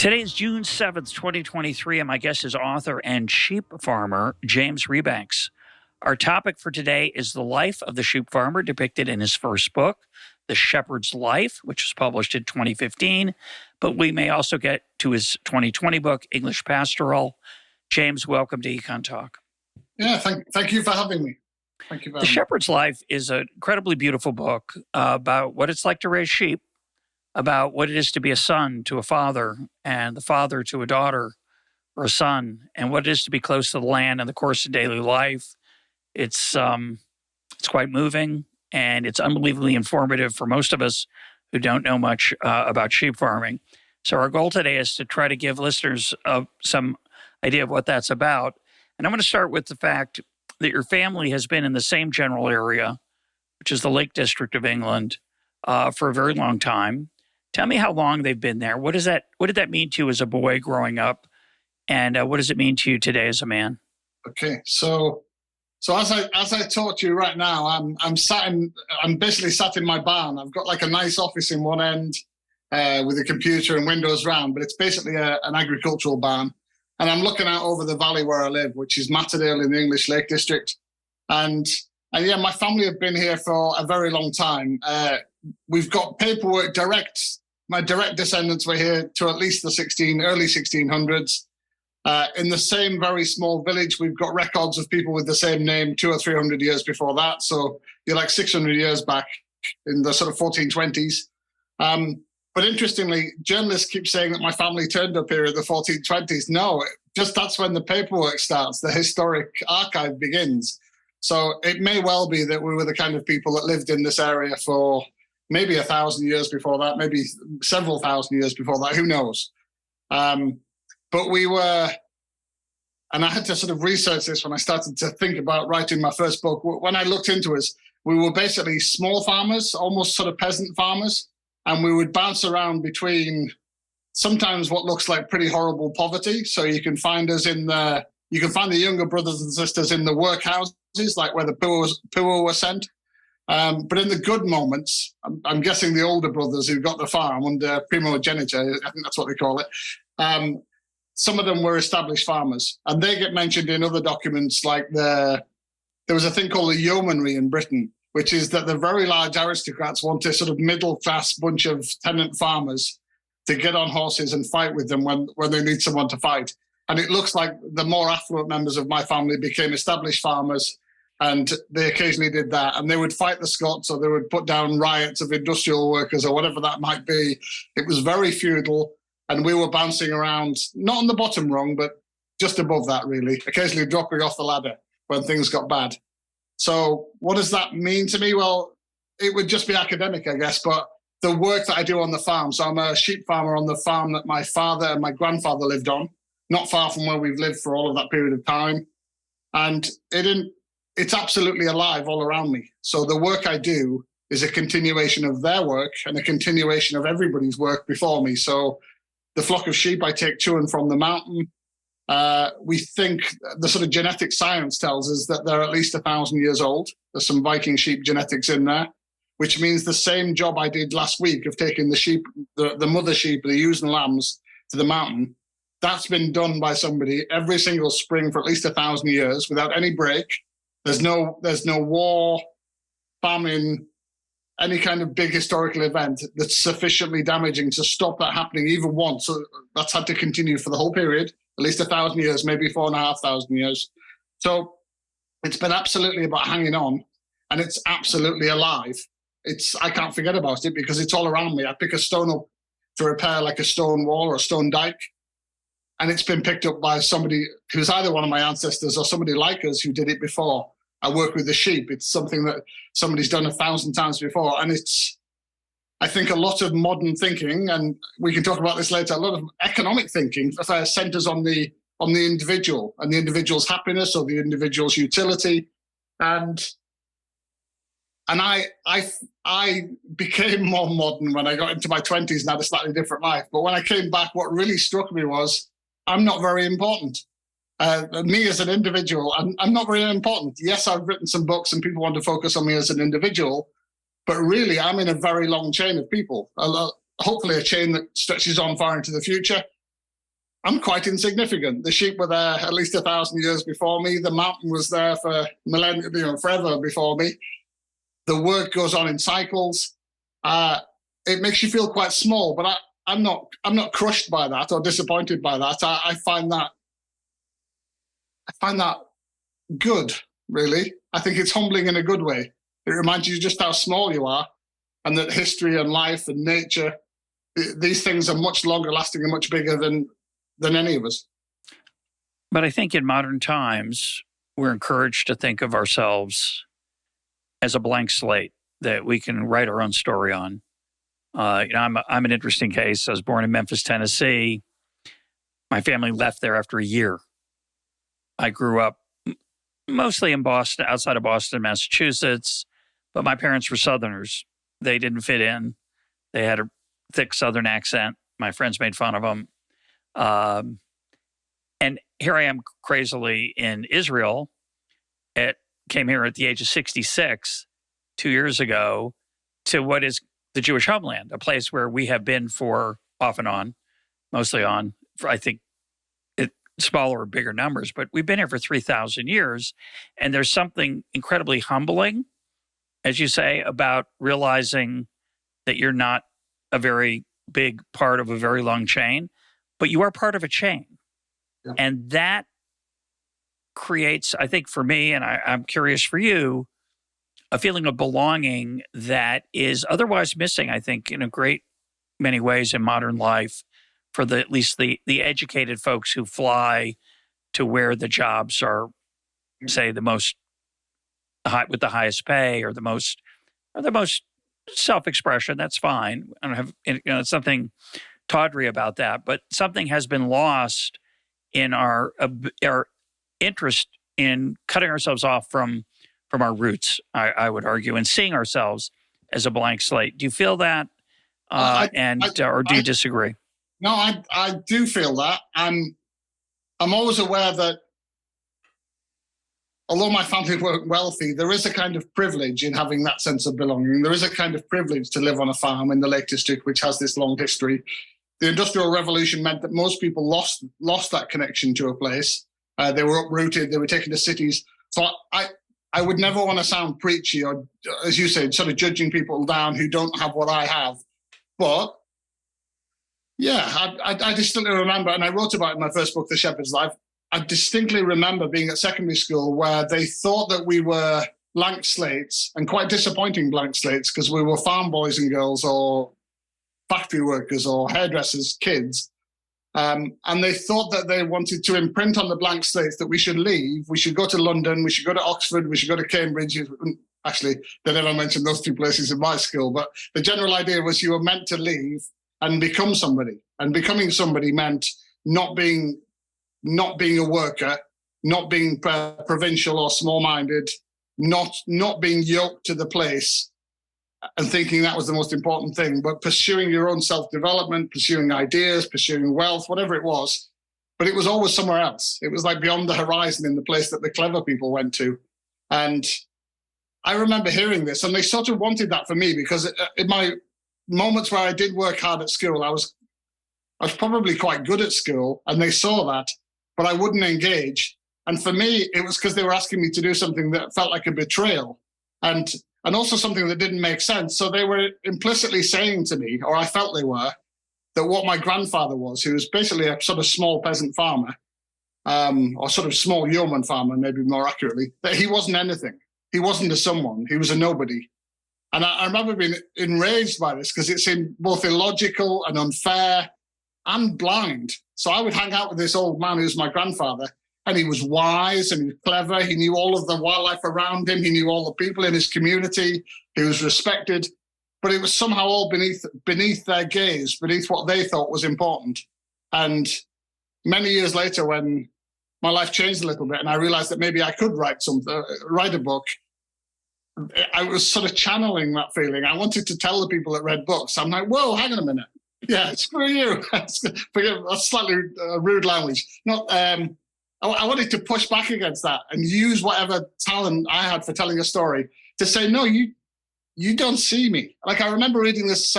Today is June 7th, 2023, and my guest is author and sheep farmer James Rebanks. Our topic for today is the life of the sheep farmer depicted in his first book, The Shepherd's Life, which was published in 2015, but we may also get to his 2020 book, English Pastoral. James, welcome to EconTalk. Yeah, thank you for having me. Thank you very much. The Shepherd's Life is an incredibly beautiful book about what it's like to raise sheep, about what it is to be a son to a father and the father to a daughter or a son, and what it is to be close to the land in the course of daily life. It's quite moving, and it's unbelievably informative for most of us who don't know much about sheep farming. So our goal today is to try to give listeners some idea of what that's about. And I'm going to start with the fact that your family has been in the same general area, which is the Lake District of England, for a very long time. Tell me how long they've been there. What did that mean to you as a boy growing up, and what does it mean to you today as a man? Okay, so as I talk to you right now, I'm basically sat in my barn. I've got like a nice office in one end with a computer and windows round, but it's basically an agricultural barn. And I'm looking out over the valley where I live, which is Matterdale in the English Lake District. And yeah, my family have been here for a very long time. We've got paperwork my direct descendants were here to at least the early 1600s. In the same very small village, we've got records of people with the same name 200 or 300 years before that. So you're like 600 years back in the sort of 1420s. But interestingly, journalists keep saying that my family turned up here in the 1420s. No, that's when the paperwork starts. The historic archive begins. So it may well be that we were the kind of people that lived in this area for maybe 1,000 years before that, maybe several thousand years before that, who knows? But we were, and I had to sort of research this when I started to think about writing my first book. When I looked into it, we were basically small farmers, almost sort of peasant farmers, and we would bounce around between sometimes what looks like pretty horrible poverty. So you can find the younger brothers and sisters in the workhouses, like where the poor were sent. But in the good moments, I'm guessing the older brothers who got the farm under primogeniture, I think that's what they call it, some of them were established farmers. And they get mentioned in other documents, like there was a thing called the yeomanry in Britain, which is that the very large aristocrats want a sort of middle-class bunch of tenant farmers to get on horses and fight with them when they need someone to fight. And it looks like the more affluent members of my family became established farmers, and they occasionally did that. And they would fight the Scots, or they would put down riots of industrial workers or whatever that might be. It was very feudal, and we were bouncing around, not on the bottom rung, but just above that, really, occasionally dropping off the ladder when things got bad. So what does that mean to me? Well, it would just be academic, I guess, but the work that I do on the farm. So I'm a sheep farmer on the farm that my father and my grandfather lived on, not far from where we've lived for all of that period of time. And it's absolutely alive all around me. So the work I do is a continuation of their work and a continuation of everybody's work before me. So the flock of sheep I take to and from the mountain, we think the sort of genetic science tells us that they're at least 1,000 years old. There's some Viking sheep genetics in there, which means the same job I did last week of taking the sheep, the mother sheep, the ewes and lambs to the mountain, that's been done by somebody every single spring for at least 1,000 years without any break. There's no war, famine, any kind of big historical event that's sufficiently damaging to stop that happening even once. So that's had to continue for the whole period, at least 1,000 years, maybe 4,500 years. So it's been absolutely about hanging on, and it's absolutely alive. I can't forget about it because it's all around me. I pick a stone up to repair like a stone wall or a stone dike, and it's been picked up by somebody who's either one of my ancestors or somebody like us who did it before. I work with the sheep. It's something that somebody's done 1,000 times before. And I think a lot of modern thinking, and we can talk about this later, a lot of economic thinking centers on the individual and the individual's happiness or the individual's utility. And I became more modern when I got into my 20s and had a slightly different life. But when I came back, what really struck me was I'm not very important. Me as an individual, I'm not very important. Yes, I've written some books and people want to focus on me as an individual, but really I'm in a very long chain of people, hopefully a chain that stretches on far into the future. I'm quite insignificant. The sheep were there at least 1,000 years before me. The mountain was there for millennia, forever before me. The work goes on in cycles. It makes you feel quite small, but I'm not crushed by that or disappointed by that. I find that good, really. I think it's humbling in a good way. It reminds you just how small you are, and that history and life and nature, these things are much longer lasting and much bigger than any of us. But I think in modern times, we're encouraged to think of ourselves as a blank slate that we can write our own story on. I'm an interesting case. I was born in Memphis, Tennessee. My family left there after a year. I grew up mostly in Boston, outside of Boston, Massachusetts, but my parents were Southerners. They didn't fit in. They had a thick Southern accent. My friends made fun of them. And here I am crazily in Israel. Came here at the age of 66 2 years ago to what is the Jewish homeland, a place where we have been for off and on, mostly on, for I think smaller or bigger numbers, but we've been here for 3,000 years. And there's something incredibly humbling, as you say, about realizing that you're not a very big part of a very long chain, but you are part of a chain. Yeah. And that creates, I think for me, and I'm curious for you, a feeling of belonging that is otherwise missing, I think, in a great many ways in modern life for at least the educated folks who fly to where the jobs are, say, the most high, with the highest pay or the most self-expression. That's fine. I don't have, it's something tawdry about that, but something has been lost in our interest in cutting ourselves off from our roots, I would argue, and seeing ourselves as a blank slate. Do you feel that, or do you disagree? No, I do feel that. I'm always aware that although my family weren't wealthy, there is a kind of privilege in having that sense of belonging. There is a kind of privilege to live on a farm in the Lake District, which has this long history. The Industrial Revolution meant that most people lost that connection to a place. They were uprooted. They were taken to cities. So I would never want to sound preachy or, as you said, sort of judging people down who don't have what I have. But yeah, I distinctly remember, and I wrote about it in my first book, The Shepherd's Life. I distinctly remember being at secondary school where they thought that we were blank slates, and quite disappointing blank slates, because we were farm boys and girls or factory workers or hairdressers' kids. And they thought that they wanted to imprint on the blank slates that we should leave. We should go to London. We should go to Oxford. We should go to Cambridge. Actually, they never mentioned those two places in my school. But the general idea was you were meant to leave and become somebody. And becoming somebody meant not being a worker, not being provincial or small-minded, not being yoked to the place and thinking that was the most important thing, but pursuing your own self-development, pursuing ideas, pursuing wealth, whatever it was. But it was always somewhere else. It was like beyond the horizon, in the place that the clever people went to. And I remember hearing this, and they sort of wanted that for me, because in my moments where I did work hard at school, I was probably quite good at school, and they saw that, but I wouldn't engage. And for me, it was because they were asking me to do something that felt like a betrayal. And also something that didn't make sense. So they were implicitly saying to me, or I felt they were, that what my grandfather was, who was basically a sort of small peasant farmer, or sort of small yeoman farmer, maybe more accurately, that he wasn't anything. He wasn't a someone. He was a nobody. And I remember being enraged by this, because it seemed both illogical and unfair and blind. So I would hang out with this old man who's my grandfather, and he was wise and he was clever. He knew all of the wildlife around him. He knew all the people in his community. He was respected. But it was somehow all beneath their gaze, beneath what they thought was important. And many years later, when my life changed a little bit and I realized that maybe I could write a book, I was sort of channeling that feeling. I wanted to tell the people that read books. I'm like, whoa, hang on a minute. Yeah, screw you. Forgive, that's slightly rude language. I wanted to push back against that and use whatever talent I had for telling a story to say, no, you don't see me. Like, I remember reading this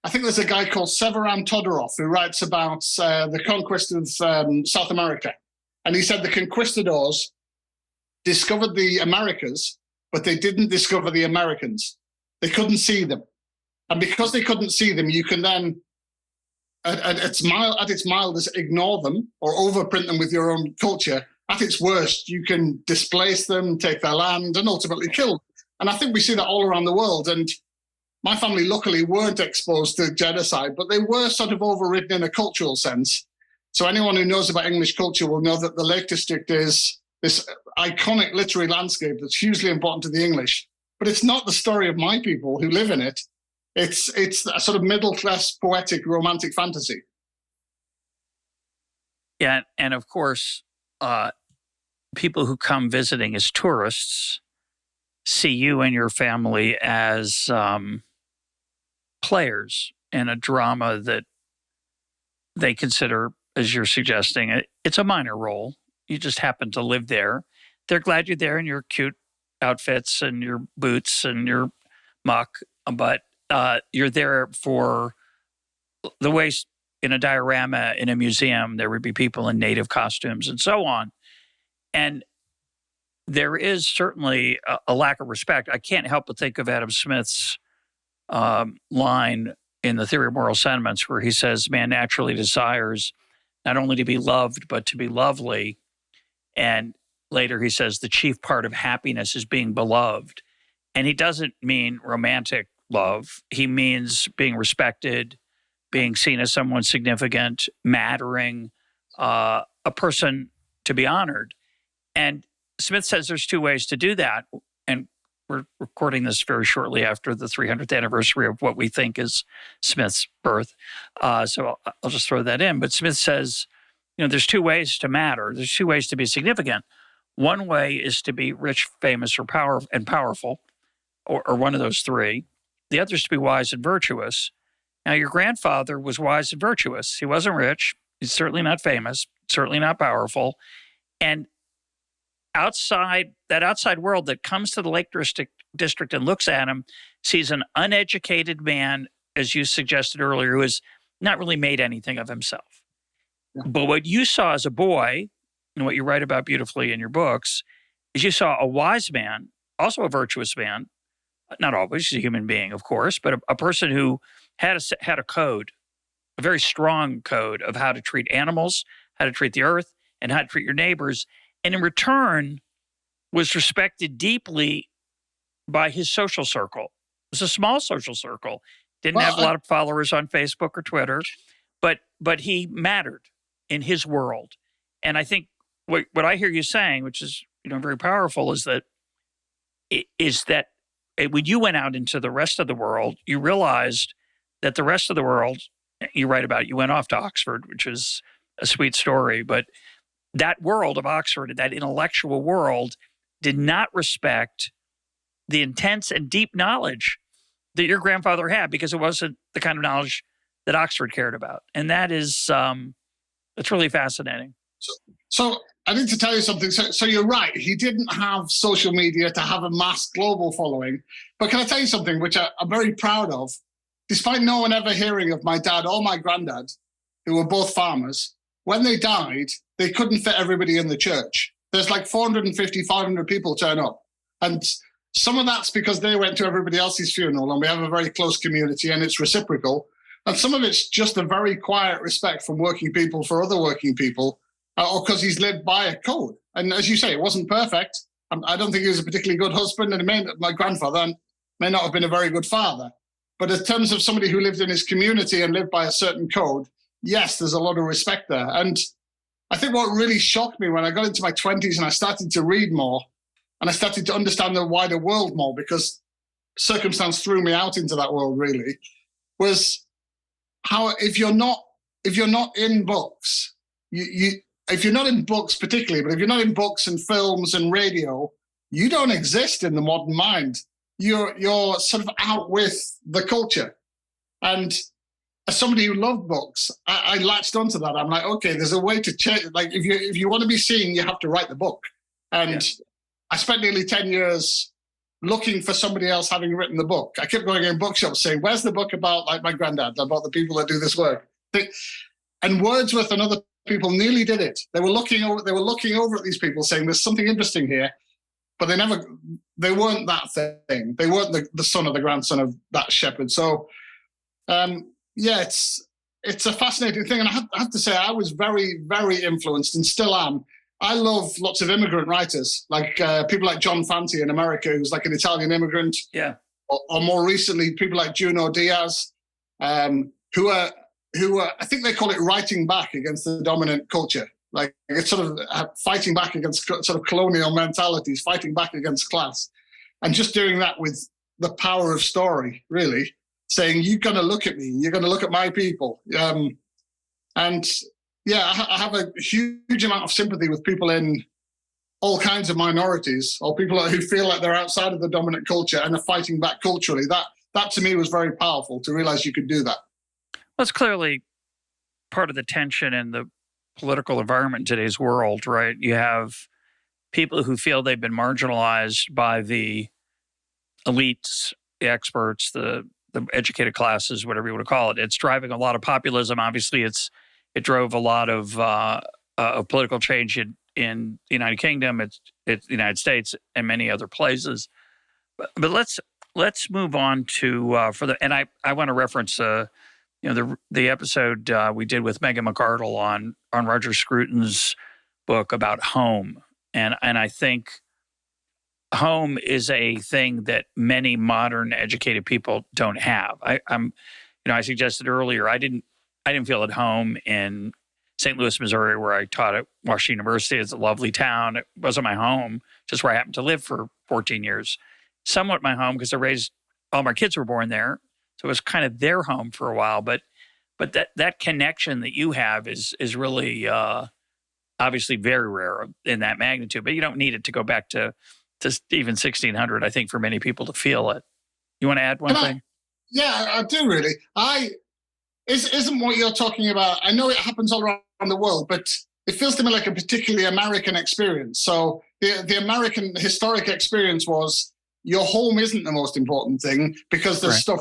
I think there's a guy called Severan Todorov who writes about the conquest of South America. And he said the conquistadors discovered the Americas, but they didn't discover the Americans. They couldn't see them. And because they couldn't see them, you can then, at its mildest, ignore them or overprint them with your own culture. At its worst, you can displace them, take their land, and ultimately kill them. And I think we see that all around the world. And my family, luckily, weren't exposed to genocide, but they were sort of overridden in a cultural sense. So anyone who knows about English culture will know that the Lake District is this iconic literary landscape that's hugely important to the English. But it's not the story of my people who live in it. It's a sort of middle-class, poetic, romantic fantasy. Yeah, and of course, people who come visiting as tourists see you and your family as players in a drama that they consider, as you're suggesting, it's a minor role. You just happen to live there. They're glad you're there in your cute outfits and your boots and your muck, but you're there for the way in a diorama in a museum, there would be people in native costumes and so on. And there is certainly a lack of respect. I can't help but think of Adam Smith's line in The Theory of Moral Sentiments where he says, man naturally desires not only to be loved, but to be lovely. And later he says, the chief part of happiness is being beloved. And he doesn't mean romantic love. He means being respected, being seen as someone significant, mattering, a person to be honored. And Smith says there's two ways to do that. And we're recording this very shortly after the 300th anniversary of what we think is Smith's birth. So I'll just throw that in. But Smith says, there's two ways to matter. There's two ways to be significant. One way is to be rich, famous, or powerful, or one of those three. The other is to be wise and virtuous. Now, your grandfather was wise and virtuous. He wasn't rich. He's certainly not famous, certainly not powerful. And that outside world that comes to the Lake District and looks at him, sees an uneducated man, as you suggested earlier, who has not really made anything of himself. Yeah. But what you saw as a boy, and what you write about beautifully in your books, is you saw a wise man, also a virtuous man, not always, he's a human being, of course, but a person who had a code, a very strong code of how to treat animals, how to treat the earth, and how to treat your neighbors. And in return, was respected deeply by his social circle. It was a small social circle. Didn't have a lot of followers on Facebook or Twitter, but he mattered in his world. And I think what I hear you saying, which is very powerful, is that when you went out into the rest of the world, you realized that the rest of the world, you write about, you went off to Oxford, which is a sweet story, but that world of Oxford, that intellectual world, did not respect the intense and deep knowledge that your grandfather had, because it wasn't the kind of knowledge that Oxford cared about. And that is, it's really fascinating. So I need to tell you something. So you're right. He didn't have social media to have a mass global following. But can I tell you something which I'm very proud of? Despite no one ever hearing of my dad or my granddad, who were both farmers, when they died, they couldn't fit everybody in the church. There's like 450, 500 people turn up. And some of that's because they went to everybody else's funeral, and we have a very close community, and it's reciprocal. And some of it's just a very quiet respect from working people for other working people, or because he's lived by a code. And as you say, it wasn't perfect. I don't think he was a particularly good husband, and my grandfather may not have been a very good father. But in terms of somebody who lived in his community and lived by a certain code, yes, there's a lot of respect there. And I think what really shocked me when I got into my 20s and I started to read more, and I started to understand the wider world more, because circumstance threw me out into that world really, was how if you're not in books, if you're not in books particularly, but if you're not in books and films and radio, you don't exist in the modern mind. You're sort of out with the culture. And as somebody who loved books, I latched onto that. I'm like, okay, there's a way to change. Like if you want to be seen, you have to write the book. And I spent nearly 10 years looking for somebody else having written the book. I kept going in bookshops saying, where's the book about, like my granddad, about the people that do this work? And Wordsworth and other people nearly did it. They were looking over at these people saying, there's something interesting here, but they weren't that thing. They weren't the son or the grandson of that shepherd. So, it's a fascinating thing. And I have to say, I was very, very influenced and still am. I love lots of immigrant writers, like people like John Fante in America, who's like an Italian immigrant. Yeah. Or more recently, people like Junot Diaz, who are, I think they call it writing back against the dominant culture. Like it's sort of fighting back against sort of colonial mentalities, fighting back against class. And just doing that with the power of story, really, saying, you're going to look at me, you're going to look at my people. I have a huge amount of sympathy with people in all kinds of minorities, or people who feel like they're outside of the dominant culture and are fighting back culturally. That to me was very powerful, to realize you could do that. Well, it's clearly part of the tension in the political environment in today's world, right? You have people who feel they've been marginalized by the elites, the experts, the educated classes, whatever you want to call it. It's driving a lot of populism. Obviously, it drove a lot of political change in the United Kingdom, it's the United States, and many other places. But let's move on to and I want to reference the episode we did with Megan McArdle on Roger Scruton's book about home, and I think home is a thing that many modern educated people don't have. I suggested earlier I didn't feel at home in St. Louis, Missouri, where I taught at Washington University. It's a lovely town. It wasn't my home, just where I happened to live for 14 years. Somewhat my home because all my kids were born there. So it was kind of their home for a while. But that connection that you have is really obviously very rare in that magnitude. But you don't need it to go back to even 1600, I think, for many people to feel it. You want to add one thing? Yeah, I do really. Isn't what you're talking about, I know it happens all around the world, but it feels to me like a particularly American experience. So the American historic experience was your home isn't the most important thing because there's stuff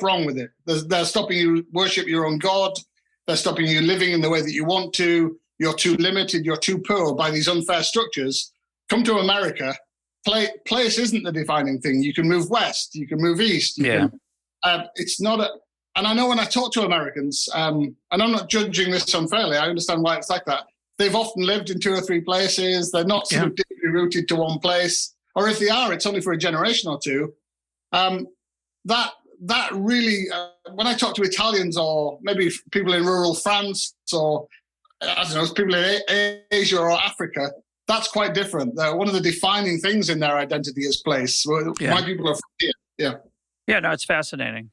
wrong with it. They're stopping you worship your own God. They're stopping you living in the way that you want to. You're too limited. You're too poor by these unfair structures. Come to America. Place isn't the defining thing. You can move west. You can move east. It's not and I know when I talk to Americans, and I'm not judging this unfairly, I understand why it's like that. They've often lived in 2 or 3 places. They're not sort of deeply rooted to one place. Or if they are, it's only for a generation or two. That really, when I talk to Italians or maybe people in rural France or, I don't know, people in Asia or Africa, that's quite different. One of the defining things in their identity is place. My people are from here. Yeah. Yeah, no, it's fascinating.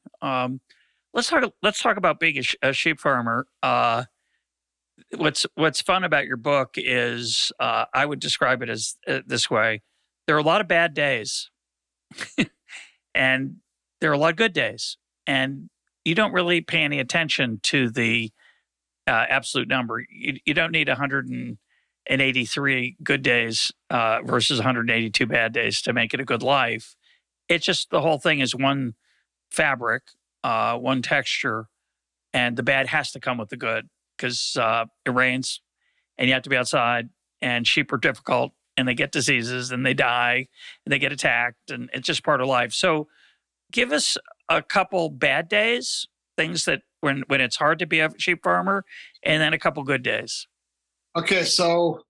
Let's talk about being a sheep farmer. What's fun about your book is I would describe it as this way: there are a lot of bad days, and there are a lot of good days, and you don't really pay any attention to the absolute number. You don't need 183 good days versus 182 bad days to make it a good life. It's just the whole thing is one fabric. One texture, and the bad has to come with the good because it rains and you have to be outside, and sheep are difficult and they get diseases and they die and they get attacked, and it's just part of life. So give us a couple bad days, things that when it's hard to be a sheep farmer, and then a couple good days. Okay, so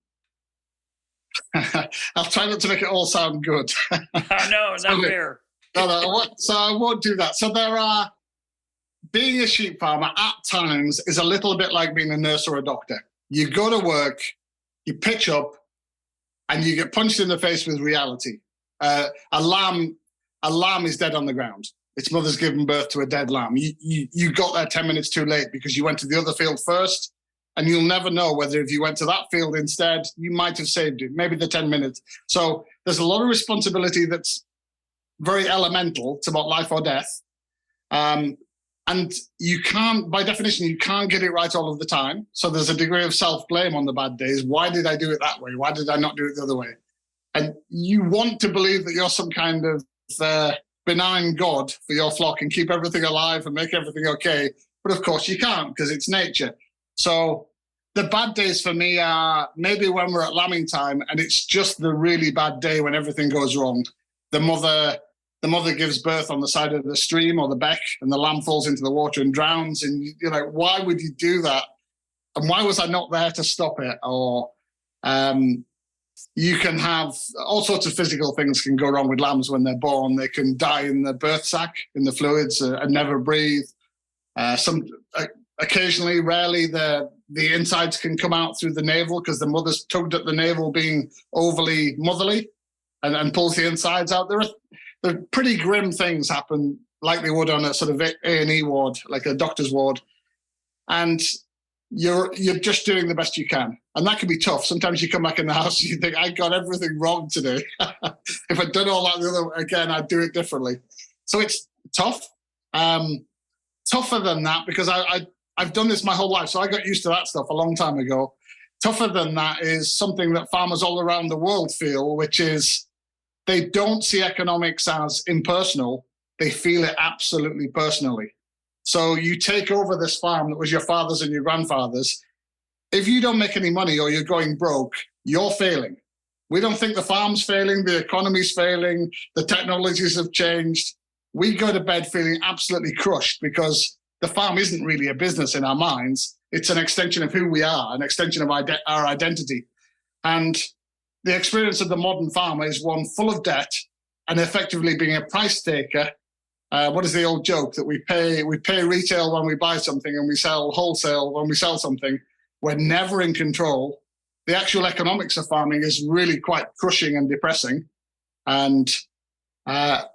I'll try not to make it all sound good. No, not fair. No, so I won't do that. So being a sheep farmer at times is a little bit like being a nurse or a doctor. You go to work, you pitch up, and you get punched in the face with reality. A lamb is dead on the ground. Its mother's given birth to a dead lamb. You got there 10 minutes too late because you went to the other field first, and you'll never know whether if you went to that field instead, you might have saved it, maybe the 10 minutes. So there's a lot of responsibility that's very elemental. It's about life or death. And you can't, by definition, you can't get it right all of the time. So there's a degree of self-blame on the bad days. Why did I do it that way? Why did I not do it the other way? And you want to believe that you're some kind of benign God for your flock and keep everything alive and make everything okay. But of course you can't, because it's nature. So the bad days for me are maybe when we're at lambing time and it's just the really bad day when everything goes wrong. The mother gives birth on the side of the stream or the beck, and the lamb falls into the water and drowns. And you're like, why would you do that? And why was I not there to stop it? Or you can have all sorts of physical things can go wrong with lambs when they're born. They can die in the birth sac, in the fluids, and never breathe. Occasionally, rarely, the insides can come out through the navel because the mother's tugged at the navel, being overly motherly, and pulls the insides out. There are pretty grim things happen, like they would on a sort of A&E ward, like a doctor's ward, and you're just doing the best you can, and that can be tough. Sometimes you come back in the house and you think, I got everything wrong today. If I'd done all that the other again, I'd do it differently. So it's tough. Tougher than that, because I've done this my whole life, so I got used to that stuff a long time ago. Tougher than that is something that farmers all around the world feel, which is they don't see economics as impersonal. They feel it absolutely personally. So you take over this farm that was your father's and your grandfather's. If you don't make any money or you're going broke, you're failing. We don't think the farm's failing, the economy's failing, the technologies have changed. We go to bed feeling absolutely crushed because the farm isn't really a business in our minds. It's an extension of who we are, an extension of our identity. And the experience of the modern farmer is one full of debt and effectively being a price taker. What is the old joke that we pay retail when we buy something and we sell wholesale when we sell something? We're never in control. The actual economics of farming is really quite crushing and depressing. And the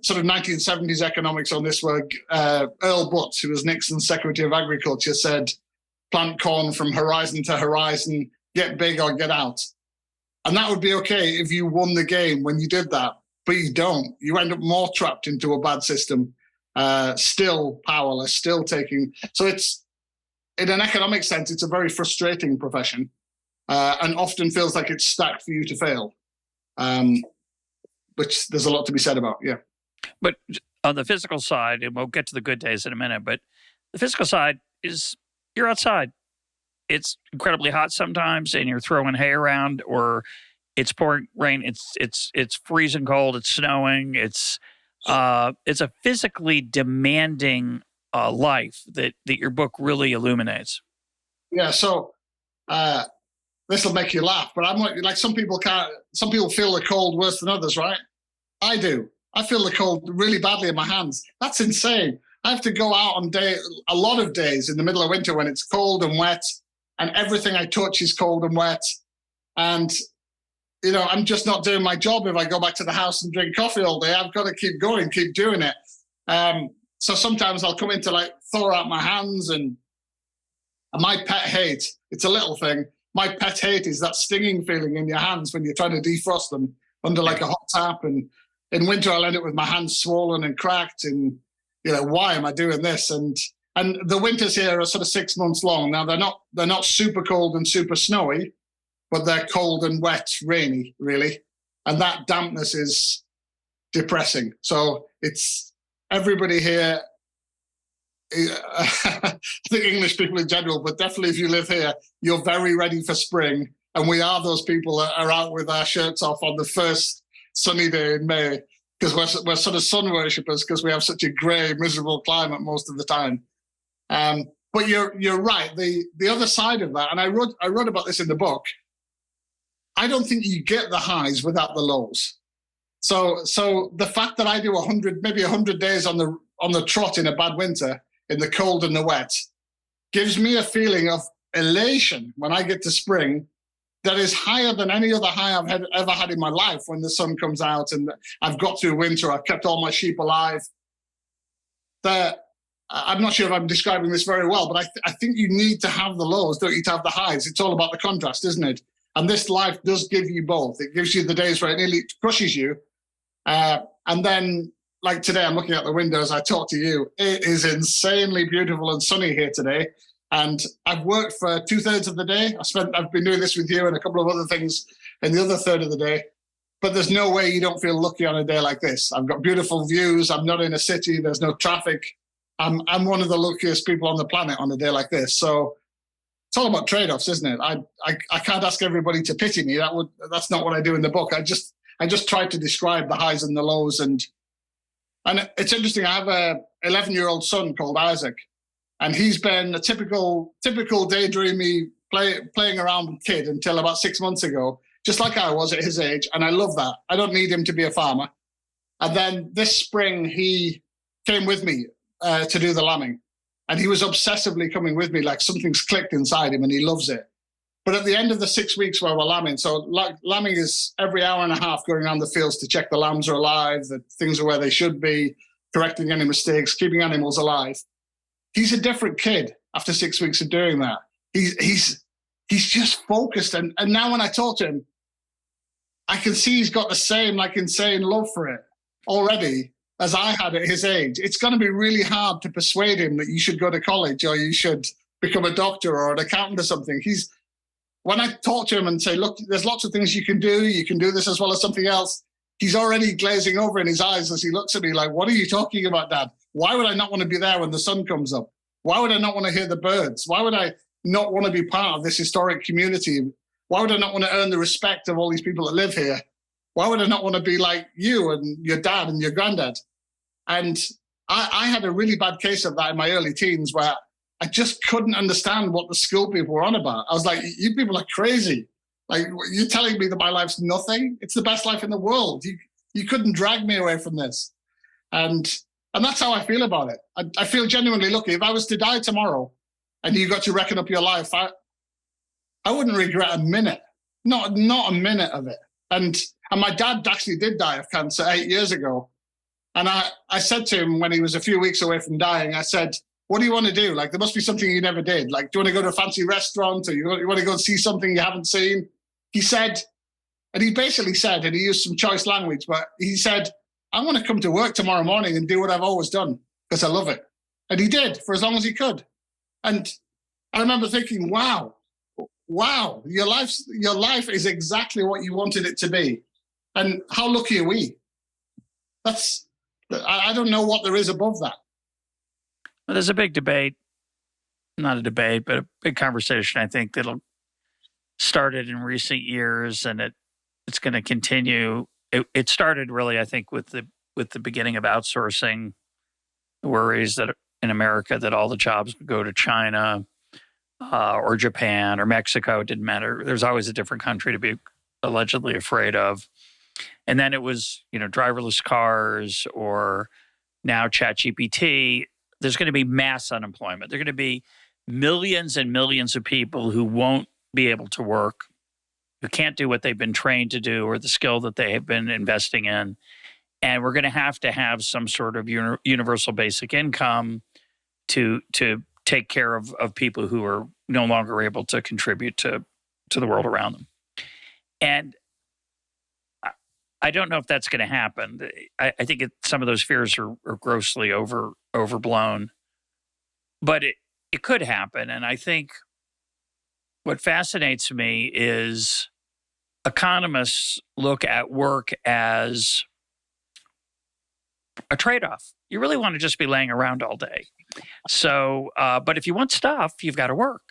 sort of 1970s economics on this were Earl Butz, who was Nixon's Secretary of Agriculture, said, plant corn from horizon to horizon, get big or get out. And that would be okay if you won the game when you did that. But you don't. You end up more trapped into a bad system, still powerless, still taking. So it's, in an economic sense, it's a very frustrating profession, and often feels like it's stacked for you to fail, which there's a lot to be said about, yeah. But on the physical side, and we'll get to the good days in a minute, but the physical side is you're outside. It's incredibly hot sometimes, and you're throwing hay around, or it's pouring rain. It's freezing cold. It's snowing. It's a physically demanding life that your book really illuminates. Yeah. So this will make you laugh, but I'm like some people can't. Some people feel the cold worse than others, right? I do. I feel the cold really badly in my hands. That's insane. I have to go out on a lot of days in the middle of winter when it's cold and wet, and everything I touch is cold and wet, and I'm just not doing my job if I go back to the house and drink coffee all day. I've got to keep going, keep doing it. So sometimes I'll come in to thaw out my hands, and my pet hate, it's a little thing. My pet hate is that stinging feeling in your hands when you're trying to defrost them under like a hot tap. And in winter, I'll end up with my hands swollen and cracked. And, why am I doing this? And the winters here are sort of 6 months long. Now, they're not super cold and super snowy, but they're cold and wet, rainy, really. And that dampness is depressing. So it's everybody here, I think English people in general, but definitely if you live here, you're very ready for spring. And we are those people that are out with our shirts off on the first sunny day in May, because we're sort of sun worshippers because we have such a grey, miserable climate most of the time. But you're right. The other side of that, and I wrote about this in the book, I don't think you get the highs without the lows. So the fact that I do 100 days on the trot in a bad winter, in the cold and the wet, gives me a feeling of elation when I get to spring that is higher than any other high I've ever had in my life, when the sun comes out and I've got through winter, I've kept all my sheep alive. I'm not sure if I'm describing this very well, but I think you need to have the lows, don't you, to have the highs. It's all about the contrast, isn't it? And this life does give you both. It gives you the days where it nearly crushes you. And then, like today, I'm looking out the window as I talk to you. It is insanely beautiful and sunny here today. And I've worked for 2/3 of the day. I've been doing this with you and a couple of other things in the other third of the day. But there's no way you don't feel lucky on a day like this. I've got beautiful views. I'm not in a city. There's no traffic. I'm one of the luckiest people on the planet on a day like this. So it's all about trade-offs, isn't it? I can't ask everybody to pity me. That's not what I do in the book. I just try to describe the highs and the lows. And it's interesting. I have a 11-year-old son called Isaac, and he's been a typical daydreamy playing around kid until about 6 months ago, just like I was at his age. And I love that. I don't need him to be a farmer. And then this spring, he came with me to do the lambing. And he was obsessively coming with me, like something's clicked inside him and he loves it. But at the end of the 6 weeks where we're lambing, so lambing is every hour and a half going around the fields to check the lambs are alive, that things are where they should be, correcting any mistakes, keeping animals alive. He's a different kid after 6 weeks of doing that. He's just focused. And now when I talk to him, I can see he's got the same like insane love for it already as I had at his age. It's going to be really hard to persuade him that you should go to college or you should become a doctor or an accountant or something. When I talk to him and say, look, there's lots of things you can do this as well as something else, he's already glazing over in his eyes as he looks at me like, what are you talking about, Dad? Why would I not want to be there when the sun comes up? Why would I not want to hear the birds? Why would I not want to be part of this historic community? Why would I not want to earn the respect of all these people that live here? Why would I not want to be like you and your dad and your granddad? And I had a really bad case of that in my early teens where I just couldn't understand what the school people were on about. I was like, you people are crazy. Like, you're telling me that my life's nothing? It's the best life in the world. You couldn't drag me away from this. And that's how I feel about it. I feel genuinely lucky. If I was to die tomorrow and you got to reckon up your life, I wouldn't regret a minute, not a minute of it. And my dad actually did die of cancer 8 years ago. And I said to him when he was a few weeks away from dying, I said, what do you want to do? Like, there must be something you never did. Like, do you want to go to a fancy restaurant or you want to go and see something you haven't seen? He said, and he basically said, and he used some choice language, but he said, I want to come to work tomorrow morning and do what I've always done because I love it. And he did for as long as he could. And I remember thinking, wow, your life is exactly what you wanted it to be. And how lucky are we? I don't know what there is above that. Well, there's a big debate, not a debate, but a big conversation, I think, that'll started in recent years, and it's going to continue. It started really, I think, with the beginning of outsourcing, the worries that in America that all the jobs would go to China or Japan or Mexico. It didn't matter. There's always a different country to be allegedly afraid of. And then it was, driverless cars, or now ChatGPT. There's going to be mass unemployment. There are going to be millions and millions of people who won't be able to work, who can't do what they've been trained to do or the skill that they have been investing in. And we're going to have some sort of universal basic income to take care of people who are no longer able to contribute to the world around them. And I don't know if that's going to happen. I think some of those fears are grossly overblown, but it could happen. And I think what fascinates me is economists look at work as a trade-off. You really want to just be laying around all day. So, but if you want stuff, you've got to work.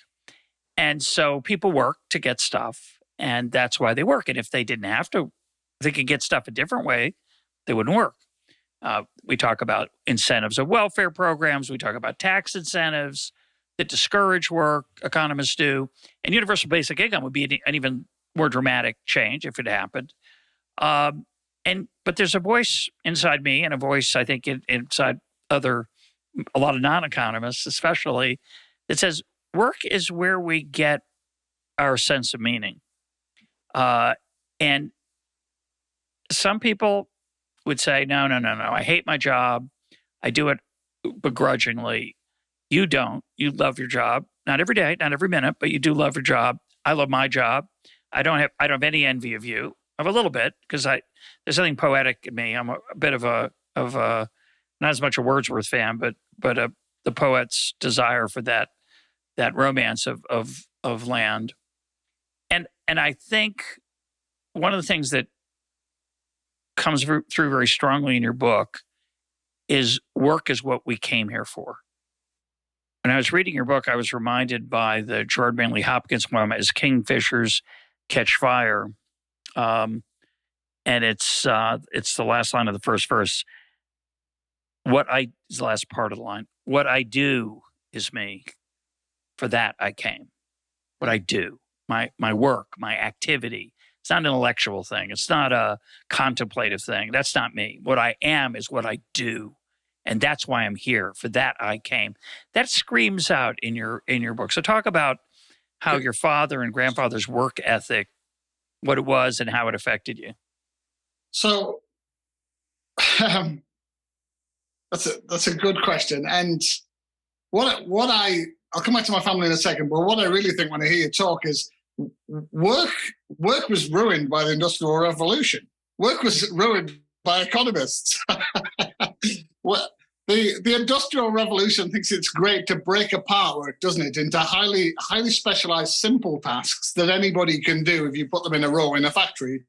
And so people work to get stuff, and that's why they work. And if they didn't have to, if they could get stuff a different way, they wouldn't work. We talk about incentives of welfare programs. We talk about tax incentives that discourage work, economists do. And universal basic income would be an even more dramatic change if it happened. But there's a voice inside me, and a voice, I think, inside a lot of non-economists especially, that says work is where we get our sense of meaning. And some people would say, no, I hate my job. I do it begrudgingly. You don't. You love your job. Not every day, not every minute, but you do love your job. I love my job. I don't have any envy of you. I have a little bit, because there's something poetic in me. I'm a bit of a not as much a Wordsworth fan, but the poet's desire for that romance of land. And I think one of the things that comes through very strongly in your book is work is what we came here for. When I was reading your book, I was reminded by the Gerard Manley Hopkins poem, As Kingfishers Catch Fire. And it's the last line of the first verse. Is the last part of the line. What I do is me. For that I came. What I do, my work, my activity. It's not an intellectual thing. It's not a contemplative thing. That's not me. What I am is what I do. And that's why I'm here. For that I came. That screams out in your book. So talk about how your father and grandfather's work ethic, what it was and how it affected you. So that's a good question. And I'll come back to my family in a second, but what I really think when I hear you talk is work was ruined by the Industrial Revolution. Work was ruined by economists. The Industrial Revolution thinks it's great to break apart work, doesn't it, into highly specialized, simple tasks that anybody can do if you put them in a row in a factory.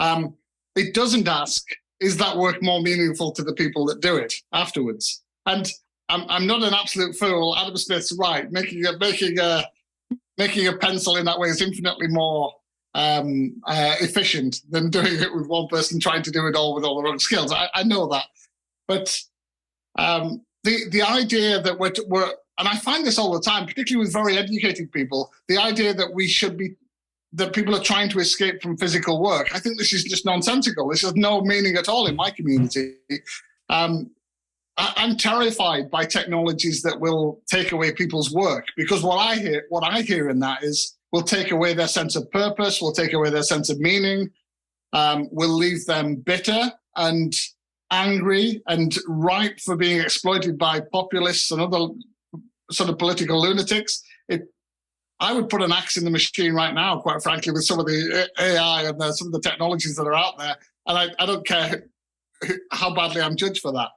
It doesn't ask, is that work more meaningful to the people that do it afterwards? And I'm not an absolute fool. Adam Smith's right. Making a pencil in that way is infinitely more efficient than doing it with one person trying to do it all with all the wrong skills. I know that, but the idea that we're and I find this all the time, particularly with very educated people, the idea that that people are trying to escape from physical work. I think this is just nonsensical. This has no meaning at all in my community. I'm terrified by technologies that will take away people's work, because what I hear in that is we'll take away their sense of purpose, we'll take away their sense of meaning, we'll leave them bitter and angry and ripe for being exploited by populists and other sort of political lunatics. I would put an axe in the machine right now, quite frankly, with some of the AI and some of the technologies that are out there, and I don't care how badly I'm judged for that.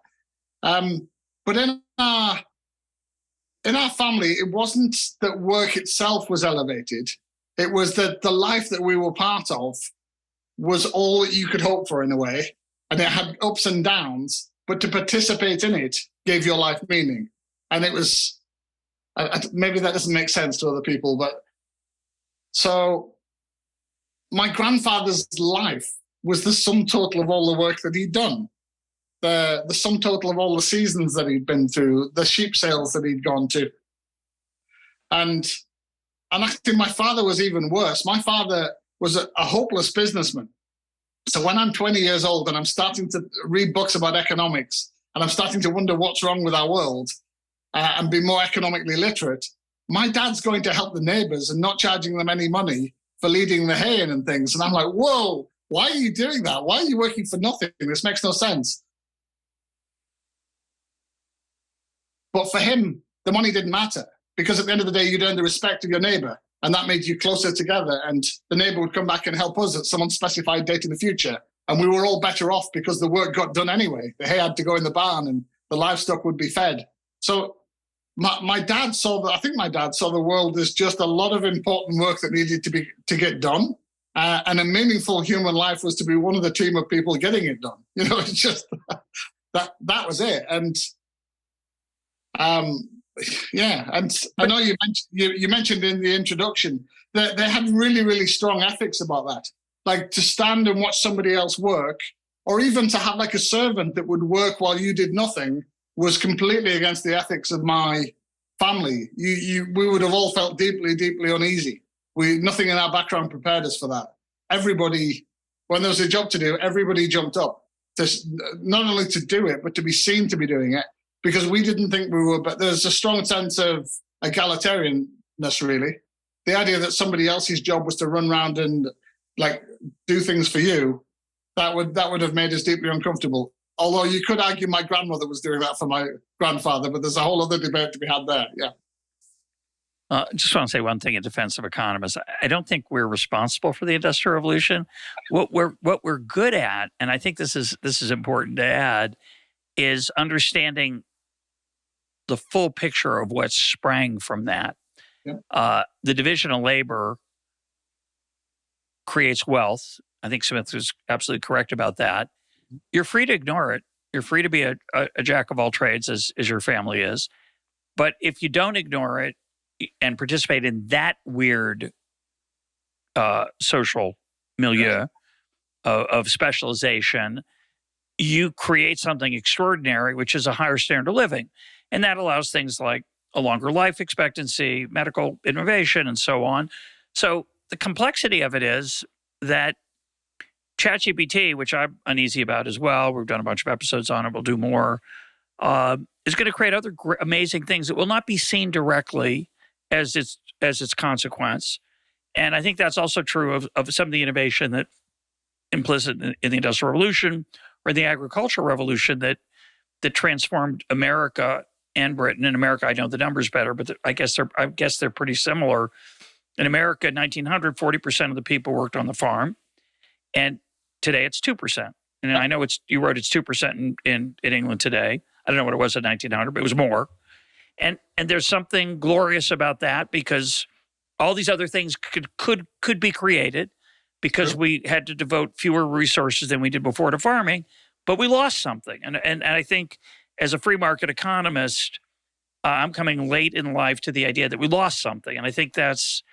But in our family, it wasn't that work itself was elevated. It was that the life that we were part of was all that you could hope for in a way. And it had ups and downs, but to participate in it gave your life meaning. And it was, maybe that doesn't make sense to other people, but so my grandfather's life was the sum total of all the work that he'd done. The sum total of all the seasons that he'd been through, the sheep sales that he'd gone to. And actually my father was even worse. My father was a hopeless businessman. So when I'm 20 years old and I'm starting to read books about economics and I'm starting to wonder what's wrong with our world and be more economically literate, my dad's going to help the neighbors and not charging them any money for leading the hay in and things. And I'm like, whoa, why are you doing that? Why are you working for nothing? This makes no sense. But for him, the money didn't matter, because at the end of the day, you'd earn the respect of your neighbor, and that made you closer together. And the neighbor would come back and help us at some unspecified date in the future. And we were all better off because the work got done anyway. The hay had to go in the barn and the livestock would be fed. So my dad saw that. I think my dad saw the world as just a lot of important work that needed to get done. And a meaningful human life was to be one of the team of people getting it done. You know, it's just that was it. And yeah, and I know you mentioned in the introduction that they had really, really strong ethics about that. Like to stand and watch somebody else work, or even to have like a servant that would work while you did nothing, was completely against the ethics of my family. We would have all felt deeply, deeply uneasy. Nothing in our background prepared us for that. Everybody, when there was a job to do, everybody jumped up, not only to do it, but to be seen to be doing it. Because we didn't think we were, but there's a strong sense of egalitarianness, really. The idea that somebody else's job was to run around and like do things for you, that would have made us deeply uncomfortable. Although you could argue my grandmother was doing that for my grandfather, but there's a whole other debate to be had there. Yeah. Just want to say one thing in defense of economists. I don't think we're responsible for the Industrial Revolution. What we're good at, and I think this is important to add, is understanding the full picture of what sprang from that. Yeah. The division of labor creates wealth. I think Smith was absolutely correct about that. You're free to ignore it. You're free to be a jack of all trades, as your family is. But if you don't ignore it and participate in that weird social milieu of specialization, you create something extraordinary, which is a higher standard of living. And that allows things like a longer life expectancy, medical innovation, and so on. So the complexity of it is that ChatGPT, which I'm uneasy about as well, we've done a bunch of episodes on it, we'll do more, is going to create other amazing things that will not be seen directly as its consequence. And I think that's also true of some of the innovation that implicit in the Industrial Revolution or the Agricultural Revolution that transformed America and Britain. In America, I know the numbers better, but I guess they're pretty similar. In America, in 1900, 40% of the people worked on the farm, and today it's 2%. And I know you wrote it's 2% in England today. I don't know what it was in 1900, but it was more. And there's something glorious about that, because all these other things could be created because we had to devote fewer resources than we did before to farming, but we lost something. And I think as a free market economist, I'm coming late in life to the idea that we lost something. And I think that's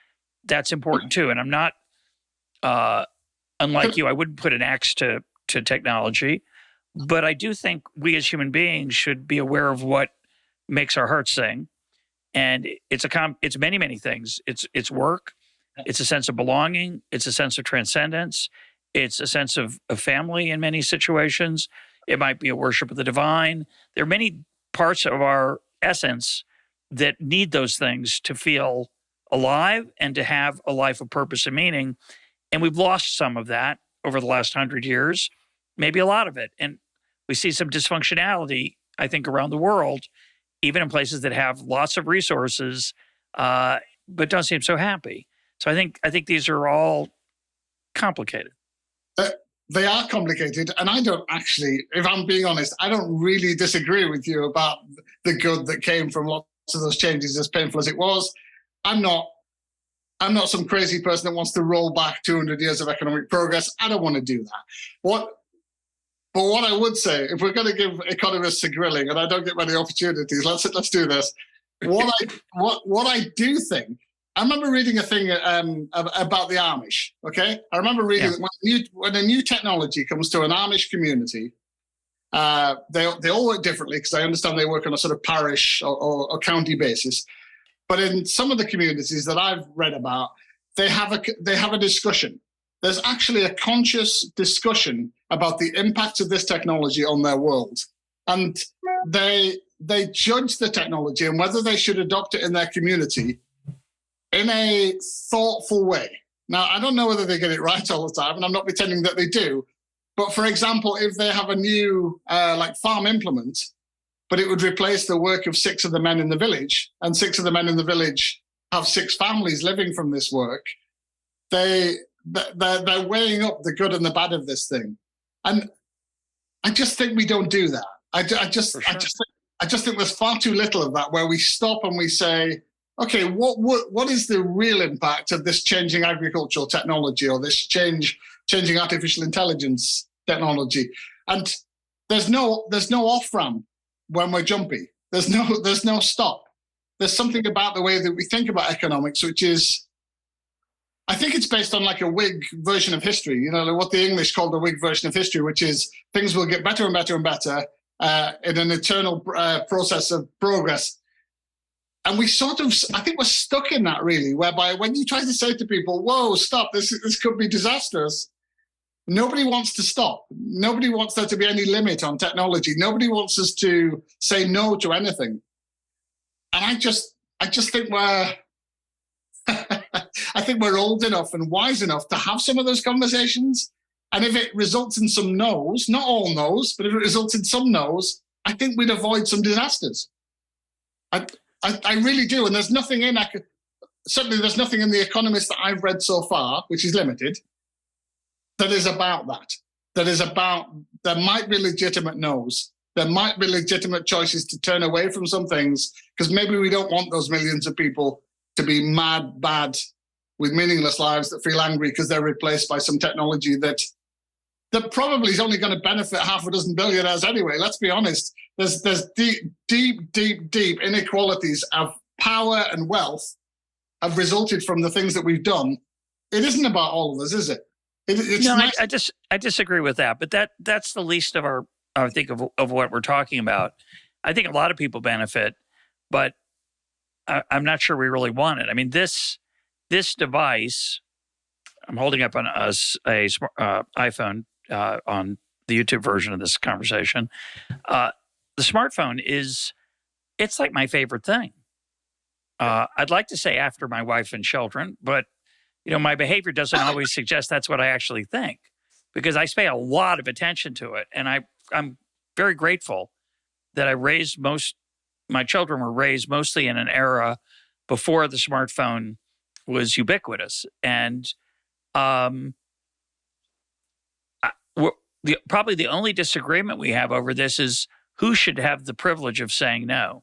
important too. And I'm not, unlike you, I wouldn't put an axe to technology, but I do think we as human beings should be aware of what makes our hearts sing. And it's many, many things. It's work. It's a sense of belonging. It's a sense of transcendence. It's a sense of family in many situations. It might be a worship of the divine. There are many parts of our essence that need those things to feel alive and to have a life of purpose and meaning. And we've lost some of that over the last 100 years, maybe a lot of it. And we see some dysfunctionality, I think, around the world, even in places that have lots of resources, but don't seem so happy. So I think these are all complicated. They are complicated, and I don't actually, if I'm being honest, I don't really disagree with you about the good that came from lots of those changes, as painful as it was. I'm not some crazy person that wants to roll back 200 years of economic progress. I don't want to do that. But what I would say, if we're going to give economists a grilling, and I don't get many opportunities, let's do this. What I do think, I remember reading a thing about the Amish. Okay, I remember reading when a new technology comes to an Amish community, they all work differently, because I understand they work on a sort of parish or county basis. But in some of the communities that I've read about, they have a discussion. There's actually a conscious discussion about the impact of this technology on their world, and they judge the technology and whether they should adopt it in their community in a thoughtful way. Now, I don't know whether they get it right all the time, and I'm not pretending that they do. But for example, if they have a new farm implement, but it would replace the work of 6 of the men in the village, and 6 of the men in the village have 6 families living from this work, they're weighing up the good and the bad of this thing. And I just think we don't do that. I just think there's far too little of that, where we stop and we say, okay, what is the real impact of this changing agricultural technology, or this changing artificial intelligence technology? And there's no off-ramp when we're jumpy. There's no stop. There's something about the way that we think about economics, which is, I think it's based on like a Whig version of history, what the English called the Whig version of history, which is things will get better and better and better in an eternal process of progress. And we I think we're stuck in that, really, whereby when you try to say to people, whoa, stop, this could be disastrous, nobody wants to stop. Nobody wants there to be any limit on technology. Nobody wants us to say no to anything. And I just think we're old enough and wise enough to have some of those conversations. And if it results in some no's, not all no's, but if it results in some no's, I think we'd avoid some disasters. I really do. And there's nothing there's nothing in The Economist that I've read so far, which is limited, that is about that. That is about, there might be legitimate no's. There might be legitimate choices to turn away from some things, because maybe we don't want those millions of people to be mad, bad with meaningless lives that feel angry because they're replaced by some technology that probably is only going to benefit half a dozen billionaires anyway. Let's be honest. There's deep inequalities of power and wealth have resulted from the things that we've done. It isn't about all of us, is it? It's no, nice. I disagree with that. But that's the least of our, I think, of what we're talking about. I think a lot of people benefit, but I'm not sure we really want it. I mean, this device, I'm holding up on a iPhone on the YouTube version of this conversation. The smartphone it's like my favorite thing. I'd like to say after my wife and children, but my behavior doesn't always suggest that's what I actually think, because I pay a lot of attention to it, and I'm very grateful that my children were raised mostly in an era before the smartphone was ubiquitous. And probably the only disagreement we have over this is who should have the privilege of saying no.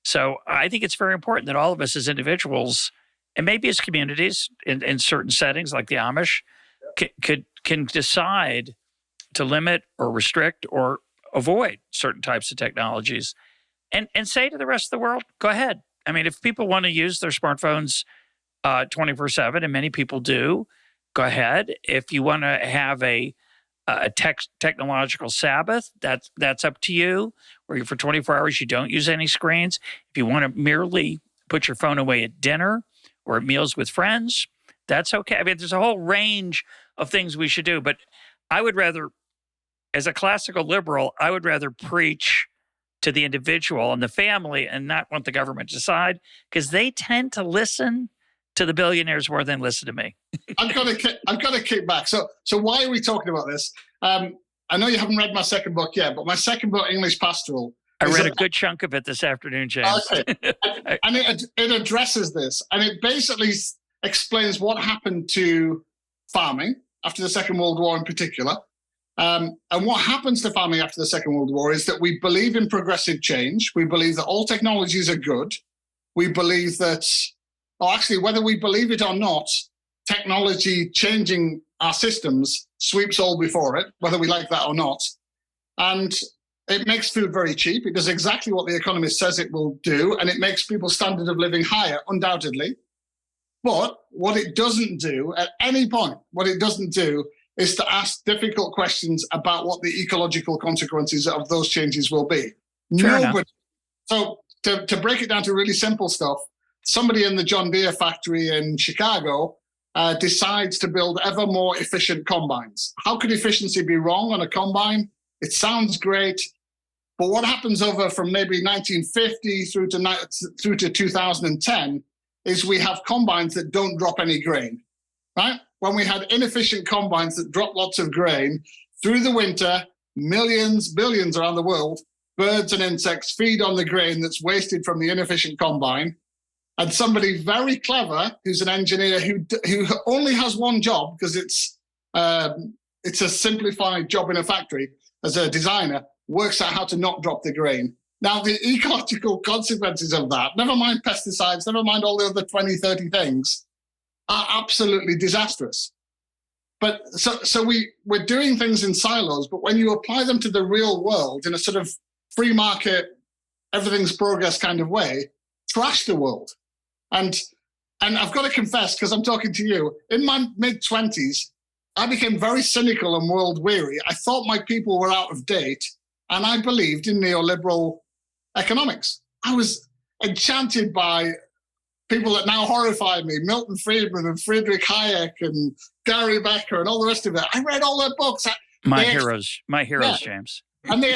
So I think it's very important that all of us as individuals, and maybe as communities in certain settings like the Amish, can decide to limit or restrict or avoid certain types of technologies, and say to the rest of the world, go ahead. I mean, if people want to use their smartphones 24/7, and many people do, go ahead. If you want to have a technological Sabbath, that's up to you, where for 24 hours you don't use any screens. If you want to merely put your phone away at dinner or at meals with friends, that's okay. I mean, there's a whole range of things we should do, but I would rather, as a classical liberal, I would rather preach to the individual and the family and not want the government to decide, because they tend to listen to the billionaires more than listen to me. I've got to kick back. So why are we talking about this? I know you haven't read my second book yet, but my second book, English Pastoral. I read a good chunk of it this afternoon, James. Okay. And it addresses this, and it basically explains what happened to farming after the Second World War in particular. And what happens to farming after the Second World War is that we believe in progressive change. We believe that all technologies are good. We believe that, actually, whether we believe it or not, technology changing our systems sweeps all before it, whether we like that or not. And it makes food very cheap. It does exactly what the economist says it will do, and it makes people's standard of living higher, undoubtedly. But what it doesn't do at any point, is to ask difficult questions about what the ecological consequences of those changes will be. Nobody. So to break it down to really simple stuff, somebody in the John Deere factory in Chicago decides to build ever more efficient combines. How could efficiency be wrong on a combine? It sounds great, but what happens over from maybe 1950 through to 2010 is we have combines that don't drop any grain, right? When we had inefficient combines that drop lots of grain through the winter, billions around the world, birds and insects feed on the grain that's wasted from the inefficient combine. And somebody very clever, who's an engineer who only has one job, because it's a simplified job in a factory as a designer, works out how to not drop the grain. Now, the ecological consequences of that, never mind pesticides, never mind all the other 20, 30 things, are absolutely disastrous. But so we're doing things in silos, but when you apply them to the real world in a sort of free market, everything's progress kind of way, trash the world. And I've got to confess, because I'm talking to you, in my mid-20s, I became very cynical and world weary. I thought my people were out of date, and I believed in neoliberal economics. I was enchanted by people that now horrify me, Milton Friedman and Friedrich Hayek and Gary Becker and all the rest of it. I read all their books. My heroes, James. And they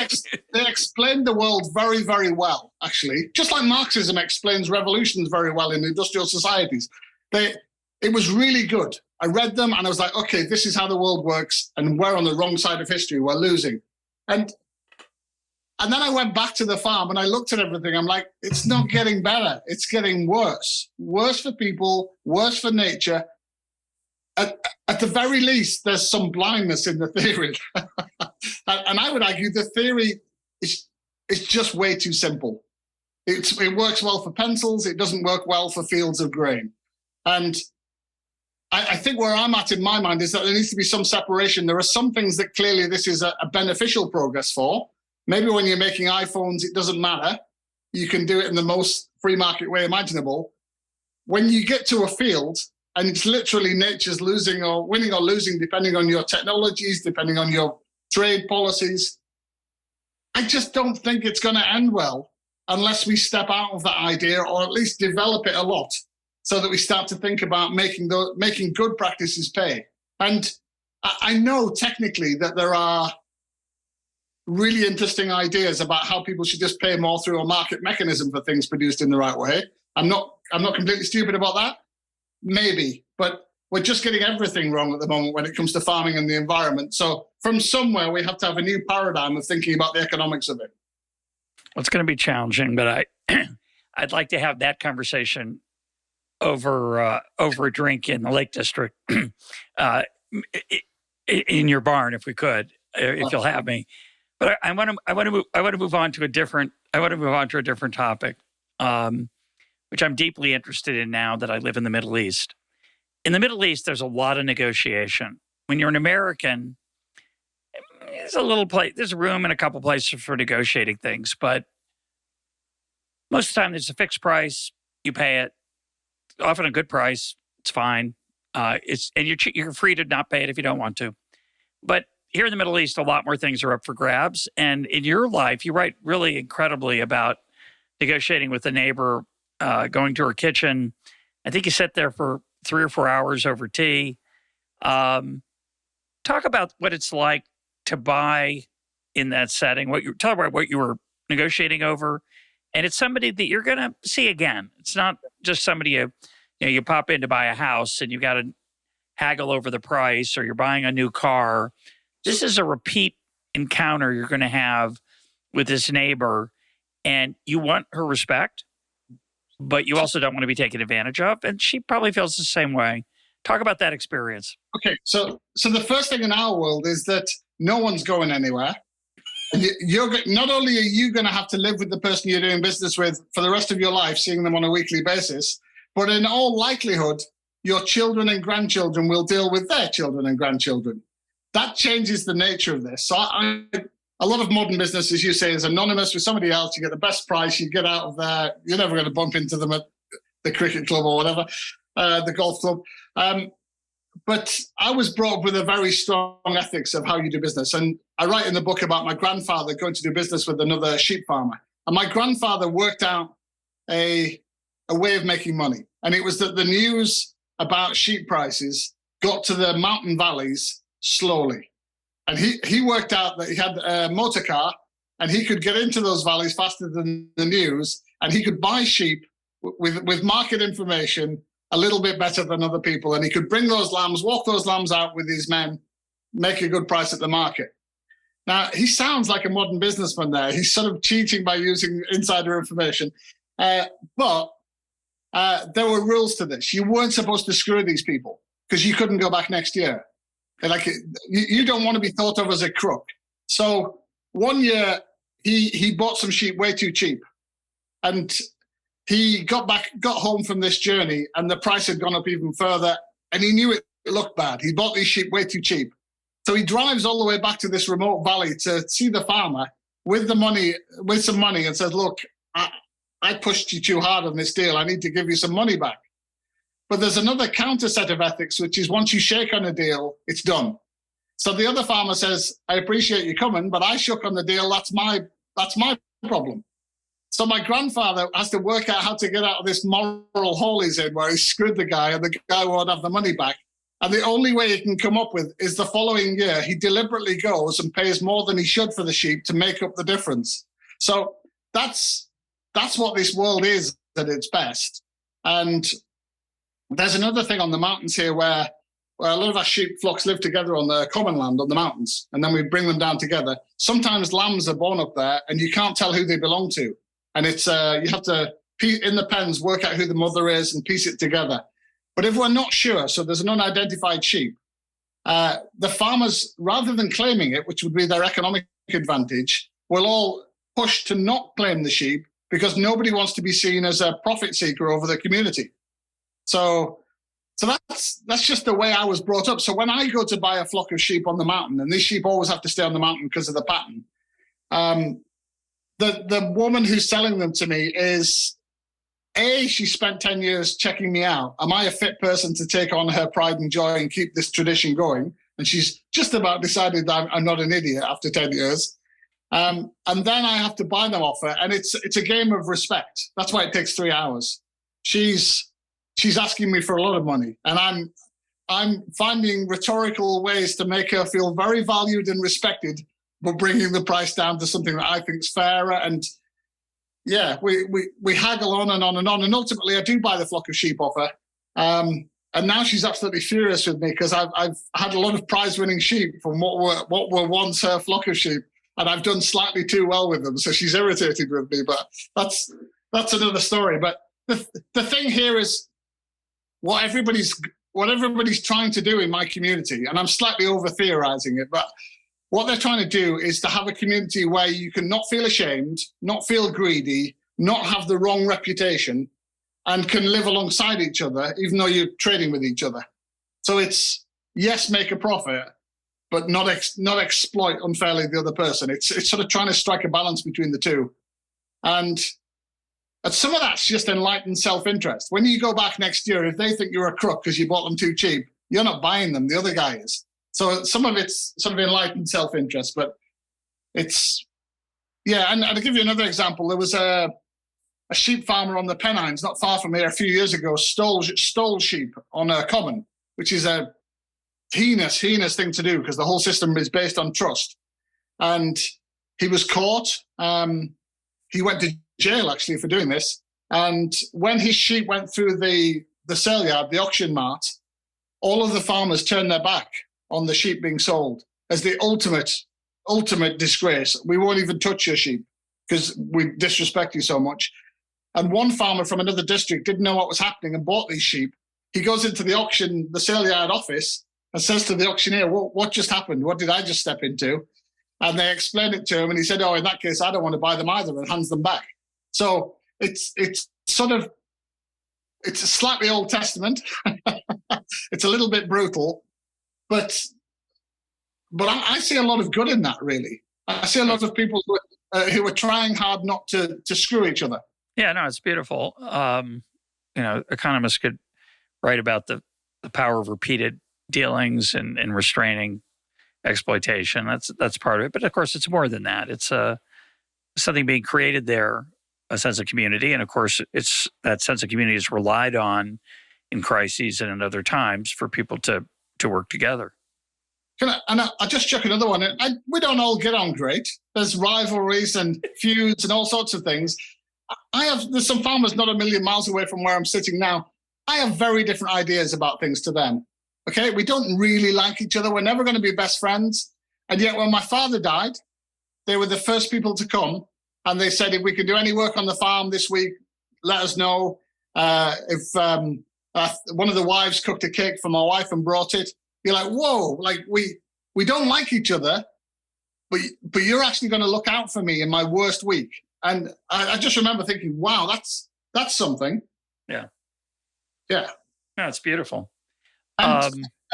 explained the world very, very well, actually. Just like Marxism explains revolutions very well in industrial societies. It was really good. I read them and I was like, okay, this is how the world works, and we're on the wrong side of history. We're losing. And then I went back to the farm and I looked at everything. I'm like, it's not getting better. It's getting worse. Worse for people, worse for nature. At the very least, there's some blindness in the theory. And I would argue the theory is just way too simple. It works well for pencils. It doesn't work well for fields of grain. And I think where I'm at in my mind is that there needs to be some separation. There are some things that clearly this is a beneficial progress for. Maybe when you're making iPhones, it doesn't matter. You can do it in the most free market way imaginable. When you get to a field and it's literally nature's losing or winning or losing, depending on your technologies, depending on your trade policies, I just don't think it's going to end well unless we step out of that idea or at least develop it a lot so that we start to think about making good practices pay. And I know technically that there are really interesting ideas about how people should just pay more through a market mechanism for things produced in the right way. I'm not completely stupid about that. Maybe, but we're just getting everything wrong at the moment when it comes to farming and the environment. So from somewhere, we have to have a new paradigm of thinking about the economics of it. Well, it's going to be challenging, but I'd like to have that conversation over a drink in the Lake District, in your barn, if we could, if you'll have me. But I want to move on to a different topic, which I'm deeply interested in now that I live in the Middle East. In the Middle East, there's a lot of negotiation. When you're an American, there's a room and a couple places for negotiating things, but most of the time there's a fixed price. You pay it, often a good price. It's fine. You're free to not pay it if you don't want to. But here in the Middle East, a lot more things are up for grabs. And in your life, you write really incredibly about negotiating with a neighbor, going to her kitchen. I think you sat there for 3 or 4 hours over tea. Talk about what it's like to buy in that setting. Talk about what you were negotiating over, and it's somebody that you're going to see again. It's not just somebody you pop in to buy a house and you got to haggle over the price, or you're buying a new car. This is a repeat encounter you're going to have with this neighbor, and you want her respect, but you also don't want to be taken advantage of. And she probably feels the same way. Talk about that experience. Okay, so the first thing in our world is that no one's going anywhere. You're not only are you going to have to live with the person you're doing business with for the rest of your life, seeing them on a weekly basis, but in all likelihood, your children and grandchildren will deal with their children and grandchildren. That changes the nature of this. So a lot of modern business, as you say, is anonymous with somebody else. You get the best price, you get out of there. You're never going to bump into them at the cricket club or whatever, the golf club. But I was brought up with a very strong ethics of how you do business. And I write in the book about my grandfather going to do business with another sheep farmer. And my grandfather worked out a way of making money. And it was that the news about sheep prices got to the mountain valleys slowly. And he worked out that he had a motor car and he could get into those valleys faster than the news. And he could buy sheep with market information a little bit better than other people. And he could bring those lambs, walk those lambs out with his men, make a good price at the market. Now, he sounds like a modern businessman there. He's sort of cheating by using insider information. But there were rules to this. You weren't supposed to screw these people because you couldn't go back next year. Like, you don't want to be thought of as a crook. So one year he bought some sheep way too cheap. And he got home from this journey and the price had gone up even further and he knew it looked bad. He bought these sheep way too cheap. So he drives all the way back to this remote valley to see the farmer with some money and says, look, I pushed you too hard on this deal. I need to give you some money back. But there's another counter set of ethics, which is once you shake on a deal, it's done. So the other farmer says, I appreciate you coming, but I shook on the deal. That's my problem. So my grandfather has to work out how to get out of this moral hole he's in where he screwed the guy and the guy won't have the money back. And the only way he can come up with is the following year, he deliberately goes and pays more than he should for the sheep to make up the difference. So that's what this world is at its best. And there's another thing on the mountains here where a lot of our sheep flocks live together on the common land on the mountains, and then we bring them down together. Sometimes lambs are born up there and you can't tell who they belong to. And it's you have to, in the pens, work out who the mother is and piece it together. But if we're not sure, so there's an unidentified sheep, the farmers, rather than claiming it, which would be their economic advantage, will all push to not claim the sheep because nobody wants to be seen as a profit seeker over the community. So So that's just the way I was brought up. So when I go to buy a flock of sheep on the mountain, and these sheep always have to stay on the mountain because of the pattern, the woman who's selling them to me is, she spent 10 years checking me out. Am I a fit person to take on her pride and joy and keep this tradition going? And she's just about decided that I'm not an idiot after 10 years. And then I have to buy them off her. And it's a game of respect. That's why it takes 3 hours. She's asking me for a lot of money. And I'm finding rhetorical ways to make her feel very valued and respected, but bringing the price down to something that I think is fairer. And yeah, we haggle on and on and on. And ultimately, I do buy the flock of sheep off her. And now she's absolutely furious with me because I've had a lot of prize-winning sheep from what were once her flock of sheep, and I've done slightly too well with them. So she's irritated with me. But that's another story. But the thing here is what everybody's trying to do in my community, and I'm slightly over-theorizing it, but what they're trying to do is to have a community where you can not feel ashamed, not feel greedy, not have the wrong reputation, and can live alongside each other, even though you're trading with each other. So it's, yes, make a profit, but not exploit unfairly the other person. It's sort of trying to strike a balance between the two. And some of that's just enlightened self-interest. When you go back next year, if they think you're a crook because you bought them too cheap, you're not buying them, the other guy is. So some of it's sort of enlightened self-interest, but it's, yeah. And I'll give you another example. There was a sheep farmer on the Pennines, not far from here, a few years ago, stole sheep on a common, which is a heinous thing to do because the whole system is based on trust. And he was caught. He went to jail, actually, for doing this. And when his sheep went through the sale yard, the auction mart, all of the farmers turned their back on the sheep being sold as the ultimate disgrace. We won't even touch your sheep because we disrespect you so much. And one farmer from another district didn't know what was happening and bought these sheep. He goes into the sale yard office and says to the auctioneer, what just happened? What did I just step into? And they explained it to him, and he said, in that case, I don't want to buy them either, and hands them back. So it's a slightly Old Testament. It's a little bit brutal. But I see a lot of good in that, really. I see a lot of people who are trying hard not to screw each other. Yeah, no, it's beautiful. Economists could write about the power of repeated dealings and restraining exploitation. That's part of it. But of course, it's more than that. It's something being created there, a sense of community. And of course, it's that sense of community is relied on in crises and in other times for people to work together. I'll just check another one. We don't all get on great. There's rivalries and feuds and all sorts of things. There's some farmers not a million miles away from where I'm sitting now. I have very different ideas about things to them. Okay, we don't really like each other. We're never going to be best friends. And yet when my father died, they were the first people to come. And they said, if we can do any work on the farm this week, let us know. If one of the wives cooked a cake for my wife and brought it, you're like, whoa, like we don't like each other, but you're actually going to look out for me in my worst week. And I just remember thinking, wow, that's something. Yeah. Yeah. No, it's beautiful.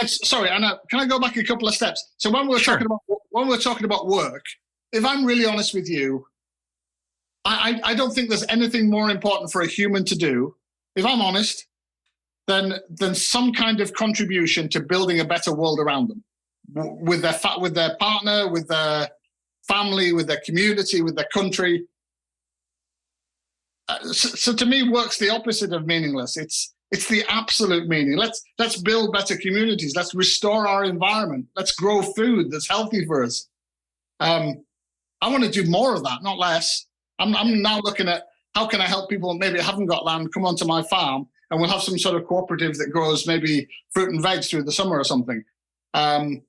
Sorry, Anna, can I go back a couple of steps? So when we're talking about work, if I'm really honest with you, I don't think there's anything more important for a human to do, if I'm honest, than some kind of contribution to building a better world around them, with their partner, with their family, with their community, with their country. So to me, work's the opposite of meaningless. It's the absolute meaning. Let's build better communities. Let's restore our environment. Let's grow food that's healthy for us. I want to do more of that, not less. I'm now looking at how can I help people maybe haven't got land come onto my farm, and we'll have some sort of cooperative that grows maybe fruit and veg through the summer or something. I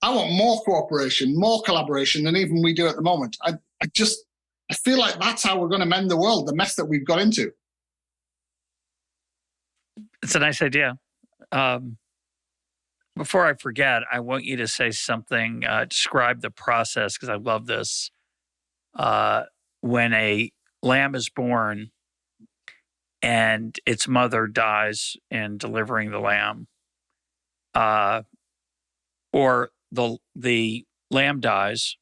want more cooperation, more collaboration than even we do at the moment. I feel like that's how we're going to mend the world, the mess that we've got into. It's a nice idea. Before I forget, I want you to say something, describe the process, because I love this. When a lamb is born, and its mother dies in delivering the lamb, or the lamb dies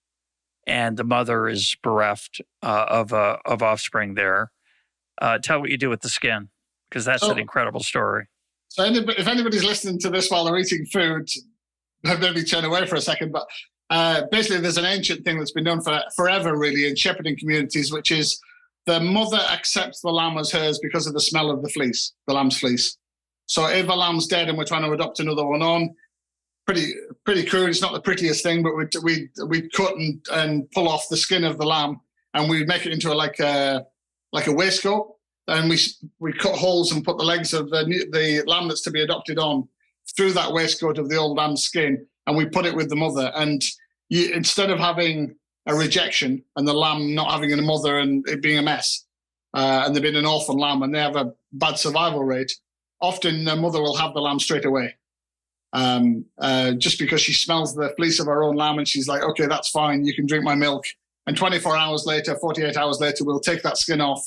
and the mother is bereft of offspring there. Tell what you do with the skin, because that's an incredible story. So if anybody's listening to this while they're eating food, maybe turn away for a second. But basically, there's an ancient thing that's been done forever, really, in shepherding communities, which is the mother accepts the lamb as hers because of the smell of the fleece, the lamb's fleece. So if a lamb's dead and we're trying to adopt another one on, pretty crude. It's not the prettiest thing, but we cut and pull off the skin of the lamb, and we make it into like a waistcoat. And we cut holes and put the legs of the lamb that's to be adopted on through that waistcoat of the old lamb's skin, and we put it with the mother. And instead of having a rejection and the lamb not having a mother and it being a mess, and there being an orphan lamb and they have a bad survival rate, often the mother will have the lamb straight away. Just because she smells the fleece of her own lamb and she's like, okay, that's fine, you can drink my milk. And 24 hours later, 48 hours later, we'll take that skin off.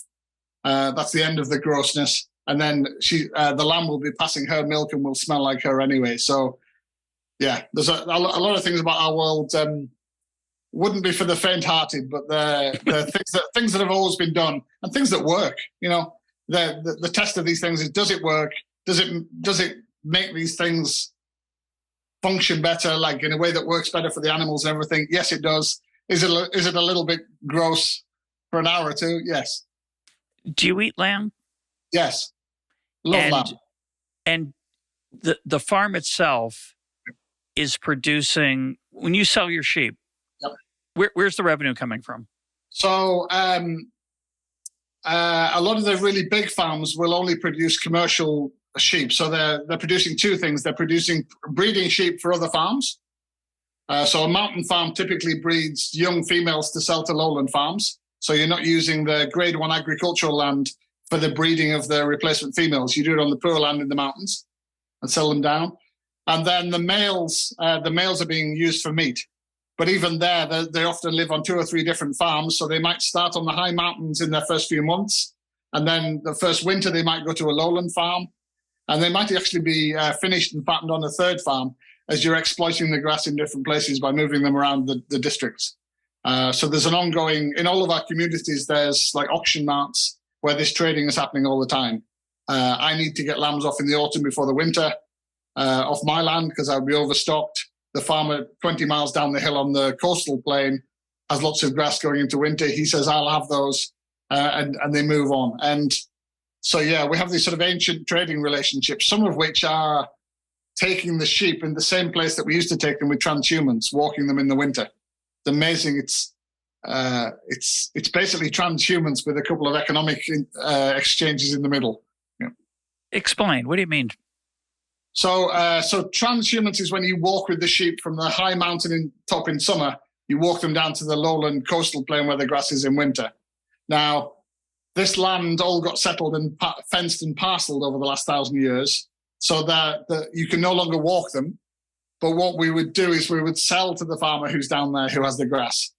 That's the end of the grossness. And then the lamb will be passing her milk and will smell like her anyway. So, yeah, there's a lot of things about our world wouldn't be for the faint-hearted, but the things that have always been done and things that work. You know, the test of these things is, does it work? Does it make these things function better, like in a way that works better for the animals and everything? Yes, it does. Is it a little bit gross for an hour or two? Yes. Do you eat lamb? Yes. Love lamb. And the farm itself is producing, when you sell your sheep, yep, where's the revenue coming from? So a lot of the really big farms will only produce commercial sheep. So they're producing two things. They're producing breeding sheep for other farms. So a mountain farm typically breeds young females to sell to lowland farms. So you're not using the grade 1 agricultural land for the breeding of the replacement females. You do it on the poor land in the mountains and sell them down. And then the males are being used for meat. But even there, they often live on 2 or 3 different farms. So they might start on the high mountains in their first few months. And then the first winter, they might go to a lowland farm. And they might actually be finished and fattened on a third farm as you're exploiting the grass in different places by moving them around the districts. So there's an ongoing, in all of our communities, there's like auction marts where this trading is happening all the time. I need to get lambs off in the autumn before the winter off my land because I'll be overstocked. The farmer 20 miles down the hill on the coastal plain has lots of grass going into winter. He says, I'll have those, and they move on. And so, yeah, we have these sort of ancient trading relationships, some of which are taking the sheep in the same place that we used to take them with transhumans, walking them in the winter. It's amazing. It's basically transhumans with a couple of economic exchanges in the middle. Yeah. Explain. What do you mean? So transhumans is when you walk with the sheep from the high mountain top in summer, you walk them down to the lowland coastal plain where the grass is in winter. Now, this land all got settled and fenced and parceled over the last 1,000 years, so that you can no longer walk them. But what we would do is we would sell to the farmer who's down there who has the grass.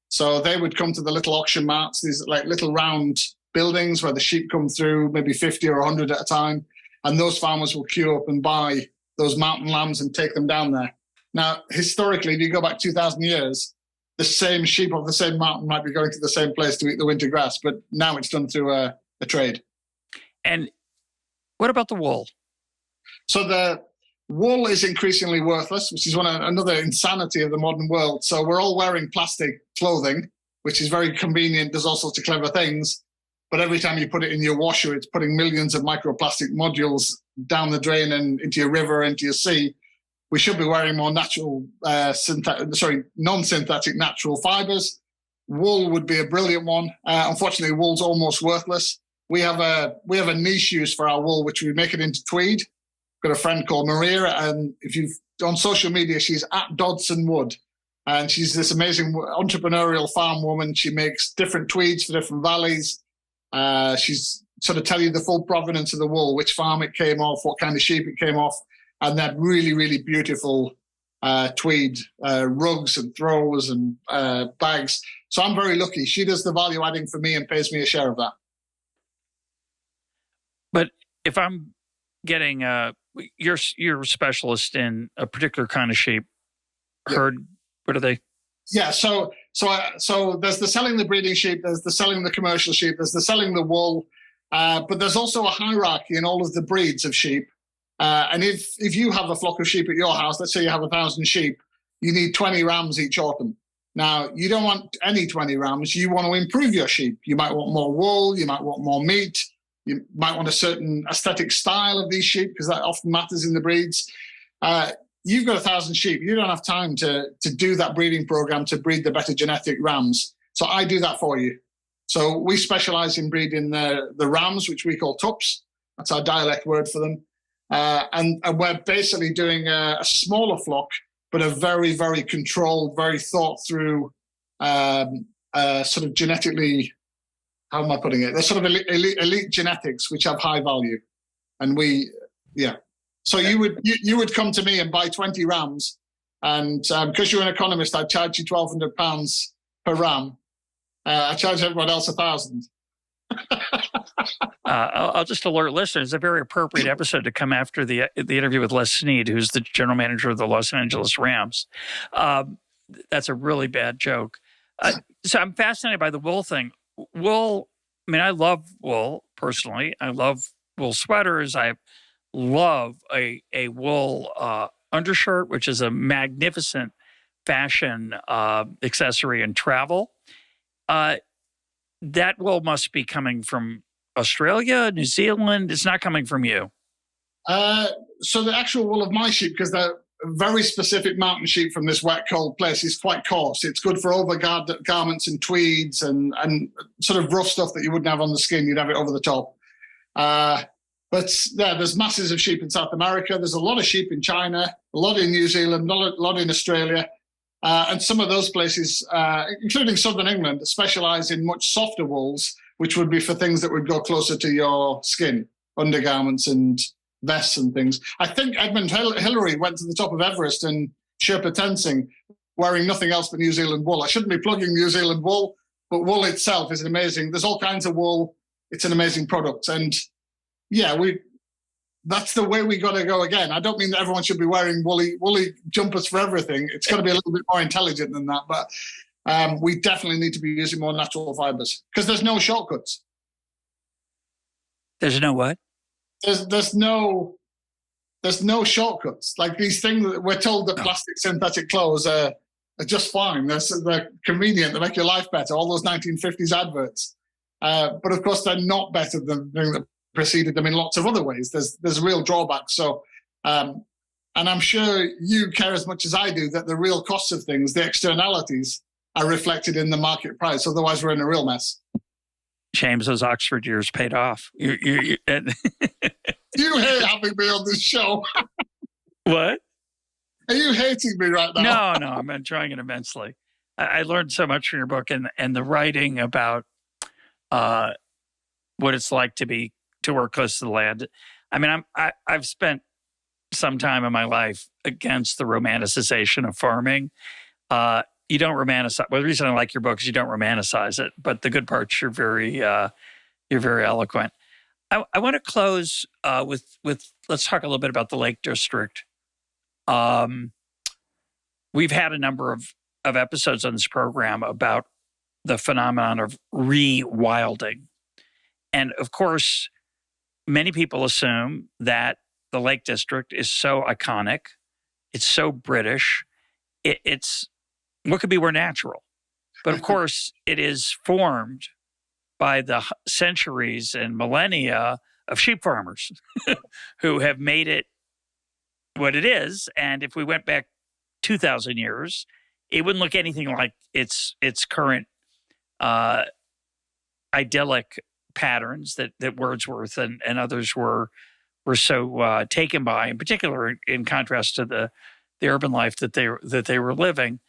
So they would come to the little auction marts, these like little round buildings where the sheep come through, maybe 50 or 100 at a time. And those farmers will queue up and buy those mountain lambs and take them down there. Now, historically, if you go back 2,000 years, the same sheep of the same mountain might be going to the same place to eat the winter grass. But now it's done through a trade. And what about the wool? So the wool is increasingly worthless, which is another insanity of the modern world. So we're all wearing plastic clothing, which is very convenient, does all sorts of clever things. But every time you put it in your washer, it's putting millions of microplastic modules down the drain and into your river, into your sea. We should be wearing more non-synthetic natural fibers. Wool would be a brilliant one. Unfortunately, wool's almost worthless. We have a niche use for our wool, which we make it into tweed. Got a friend called Maria, and if you've on social media, she's at Dodson Wood, and she's this amazing entrepreneurial farm woman. She makes different tweeds for different valleys. She's sort of tell you the full provenance of the wool, which farm it came off, what kind of sheep it came off, and that really, really beautiful tweed rugs and throws and bags. So I'm very lucky. She does the value adding for me and pays me a share of that. But if I'm getting you're a specialist in a particular kind of sheep herd. What are they? Yeah, so there's the selling the breeding sheep, there's the selling the commercial sheep, there's the selling the wool, but there's also a hierarchy in all of the breeds of sheep. And if you have a flock of sheep at your house, let's say you have 1,000 sheep, you need 20 rams each autumn. Now, you don't want any 20 rams. You want to improve your sheep. You might want more wool. You might want more meat. You might want a certain aesthetic style of these sheep, because that often matters in the breeds. You've got 1,000 sheep. You don't have time to do that breeding program to breed the better genetic rams. So I do that for you. So we specialize in breeding the rams, which we call tups. That's our dialect word for them. And we're basically doing a smaller flock, but a very, very controlled, very thought through, sort of genetically, how am I putting it? They're sort of elite genetics, which have high value. And so you would come to me and buy 20 rams, and because you're an economist, I'd charge you £1,200 per ram. I charge everyone else 1,000. I'll just alert listeners, it's a very appropriate episode to come after the interview with Les Snead, who's the general manager of the Los Angeles Rams. That's a really bad joke. So I'm fascinated by the wool thing. Wool, I mean, I love wool personally. I love wool sweaters. I love a wool undershirt, which is a magnificent fashion accessory in travel. That wool must be coming from Australia, New Zealand. It's not coming from you. So the actual wool of my sheep, because they're very specific mountain sheep from this wet, cold place, is quite coarse. It's good for overgarments and tweeds and sort of rough stuff that you wouldn't have on the skin. You'd have it over the top. But yeah, there's masses of sheep in South America. There's a lot of sheep in China, a lot in New Zealand, a lot in Australia. And some of those places, including southern England, specialize in much softer wools, which would be for things that would go closer to your skin, undergarments and vests and things. I think Edmund Hillary went to the top of Everest in Sherpa Tenzing wearing nothing else but New Zealand wool. I shouldn't be plugging New Zealand wool, but wool itself is amazing. There's all kinds of wool. It's an amazing product. And yeah, that's the way we got to go again. I don't mean that everyone should be wearing woolly jumpers for everything. It's got to be a little bit more intelligent than that. But we definitely need to be using more natural fibers, because there's no shortcuts. There's no what? There's no shortcuts. Like these things that we're told that plastic synthetic clothes are just fine. They're convenient. They make your life better. All those 1950s adverts. But of course, they're not better than that preceded them in lots of other ways. There's real drawbacks. So, and I'm sure you care as much as I do that the real costs of things, the externalities, are reflected in the market price. Otherwise, we're in a real mess. James, those Oxford years paid off. You hate having me on this show. What? Are you hating me right now? No, I'm enjoying it immensely. I learned so much from your book and the writing about what it's like to work close to the land. I mean, I've spent some time in my life against the romanticization of farming. You don't romanticize. Well, the reason I like your book is you don't romanticize it, but the good parts, you're very eloquent. I want to close with let's talk a little bit about the Lake District. We've had a number of episodes on this program about the phenomenon of rewilding. And of course, many people assume that the Lake District is so iconic, it's so British, it's what could be more natural. But of course, it is formed by the centuries and millennia of sheep farmers who have made it what it is. And if we went back 2,000 years, it wouldn't look anything like its current idyllic patterns that Wordsworth and others were so taken by, in particular, in contrast to the urban life that they were living.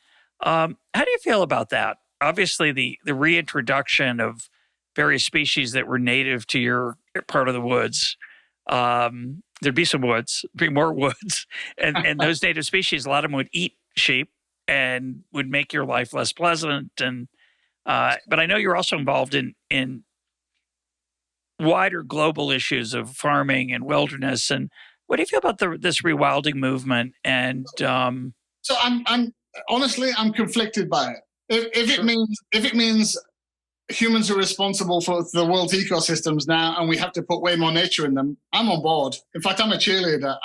How do you feel about that? Obviously, the reintroduction of various species that were native to your part of the woods. There'd be some woods, be more woods, and those native species, a lot of them would eat sheep and would make your life less pleasant. And but I know you're also involved in wider global issues of farming and wilderness. And what do you feel about this rewilding movement? And so I'm honestly, I'm conflicted by it. If Sure. it means humans are responsible for the world's ecosystems now, and we have to put way more nature in them, I'm on board. In fact, I'm a cheerleader.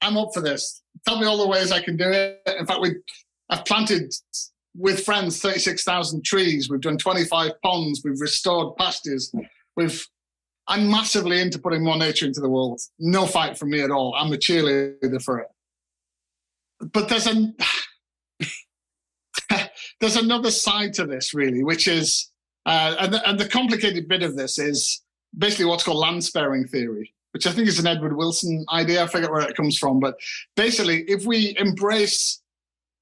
I'm up for this. Tell me all the ways I can do it. In fact, I've planted with friends 36,000 trees. We've done 25 ponds. We've restored pastures. I'm massively into putting more nature into the world. No fight from me at all. I'm a cheerleader for it. But there's another side to this, really, which is, and the complicated bit of this is basically what's called land sparing theory, which I think is an Edward Wilson idea. I forget where it comes from, but basically, if we embrace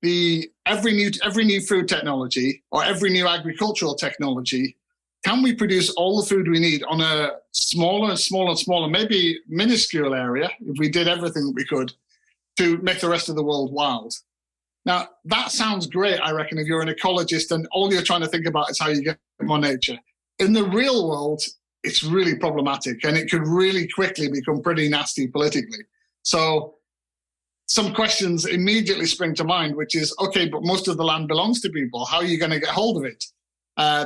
every new food technology or every new agricultural technology, can we produce all the food we need on a smaller, maybe minuscule area, if we did everything that we could, to make the rest of the world wild? Now, that sounds great, I reckon, if you're an ecologist and all you're trying to think about is how you get more nature. In the real world, it's really problematic, and it could really quickly become pretty nasty politically. So some questions immediately spring to mind, which is, okay, but most of the land belongs to people. How are you going to get hold of it?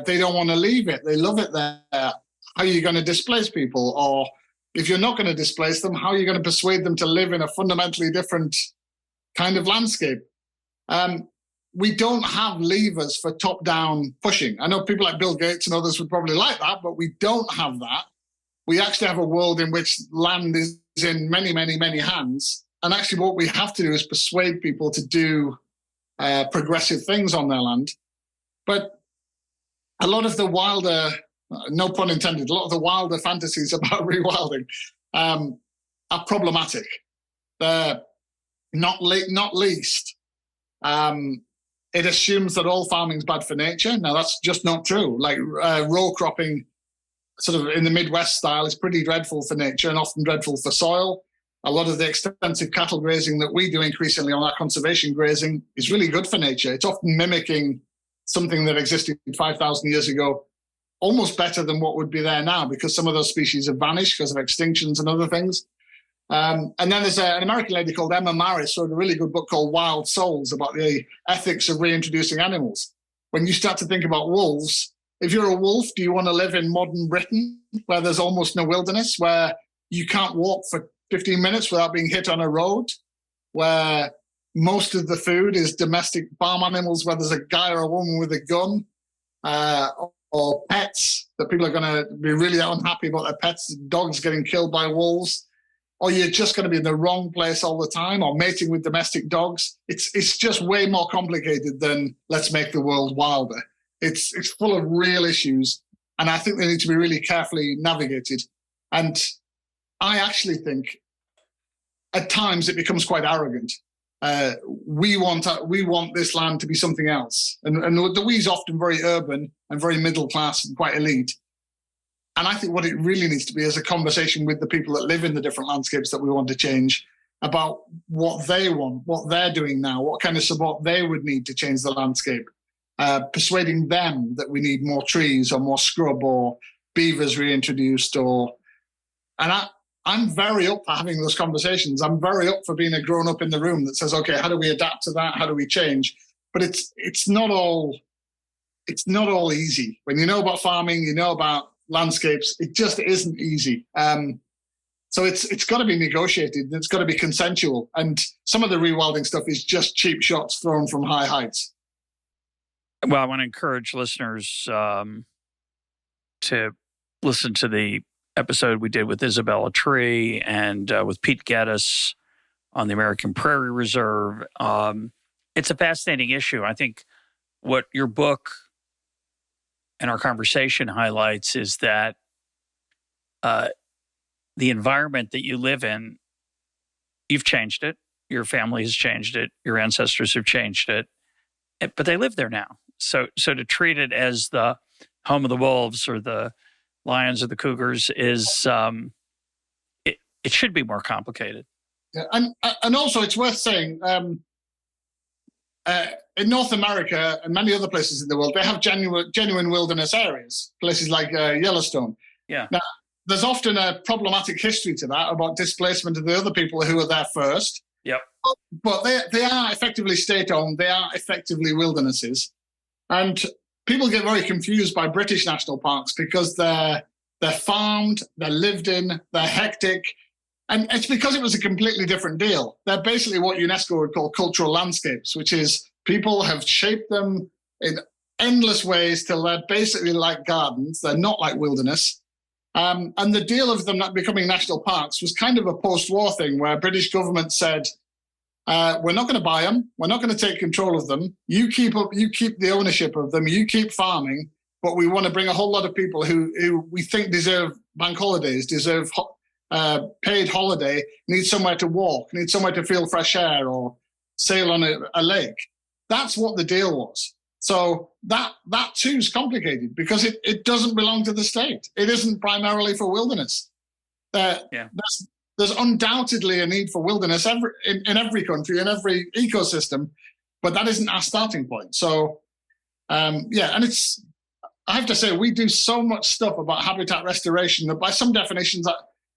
They don't want to leave it. They love it there. How are you going to displace people? Or if you're not going to displace them, how are you going to persuade them to live in a fundamentally different kind of landscape? We don't have levers for top-down pushing. I know people like Bill Gates and others would probably like that, but we don't have that. We actually have a world in which land is in many, many, many hands. And actually what we have to do is persuade people to do progressive things on their land. But a lot of the wilder, no pun intended, a lot of the wilder fantasies about rewilding are problematic. Not least, it assumes that all farming is bad for nature. Now, that's just not true. Like row cropping, sort of in the Midwest style, is pretty dreadful for nature and often dreadful for soil. A lot of the extensive cattle grazing that we do increasingly on our conservation grazing is really good for nature. It's often mimicking something that existed 5,000 years ago, almost better than what would be there now, because some of those species have vanished because of extinctions and other things. And then there's an American lady called Emma Maris who wrote a really good book called Wild Souls about the ethics of reintroducing animals. When you start to think about wolves, if you're a wolf, do you want to live in modern Britain where there's almost no wilderness, where you can't walk for 15 minutes without being hit on a road, where most of the food is domestic farm animals, where there's a guy or a woman with a gun, or pets that people are going to be really unhappy about their pets, dogs getting killed by wolves? Or you're just going to be in the wrong place all the time, or mating with domestic dogs. It's just way more complicated than let's make the world wilder. It's full of real issues, and I think they need to be really carefully navigated. And I actually think at times it becomes quite arrogant. We want this land to be something else, and the we's often very urban and very middle class and quite elite. And I think what it really needs to be is a conversation with the people that live in the different landscapes that we want to change about what they want, what they're doing now, what kind of support they would need to change the landscape, persuading them that we need more trees or more scrub or beavers reintroduced. I'm very up for having those conversations. I'm very up for being a grown-up in the room that says, okay, how do we adapt to that? How do we change? But it's not all easy. When you know about farming, you know about landscapes, it just isn't easy. So it's got to be negotiated. It's got to be consensual. And some of the rewilding stuff is just cheap shots thrown from high heights. Well, I want to encourage listeners to listen to the episode we did with Isabella Tree and with Pete Geddes on the American Prairie Reserve. It's a fascinating issue. I think what your book and our conversation highlights is that the environment that you live in, you've changed it. Your family has changed it. Your ancestors have changed it, but they live there now. So to treat it as the home of the wolves or the lions or the cougars is it should be more complicated. Yeah, and also it's worth saying. In North America and many other places in the world, they have genuine wilderness areas, places like Yellowstone. Yeah. Now, there's often a problematic history to that about displacement of the other people who were there first. Yep. But they are effectively state-owned. They are effectively wildernesses. And people get very confused by British national parks because they're farmed, they're lived in, they're hectic. And it's because it was a completely different deal. They're basically what UNESCO would call cultural landscapes, which is people have shaped them in endless ways till they're basically like gardens. They're not like wilderness. And the deal of them not becoming national parks was kind of a post-war thing where British government said, we're not going to buy them. We're not going to take control of them. You keep the ownership of them. You keep farming. But we want to bring a whole lot of people who we think deserve bank holidays, deserve paid holiday, need somewhere to walk, need somewhere to feel fresh air or sail on a lake. That's what the deal was. So that too is complicated because it doesn't belong to the state. It isn't primarily for wilderness. There's undoubtedly a need for wilderness in every country, in every ecosystem, but that isn't our starting point. So, and I have to say, we do so much stuff about habitat restoration that by some definitions,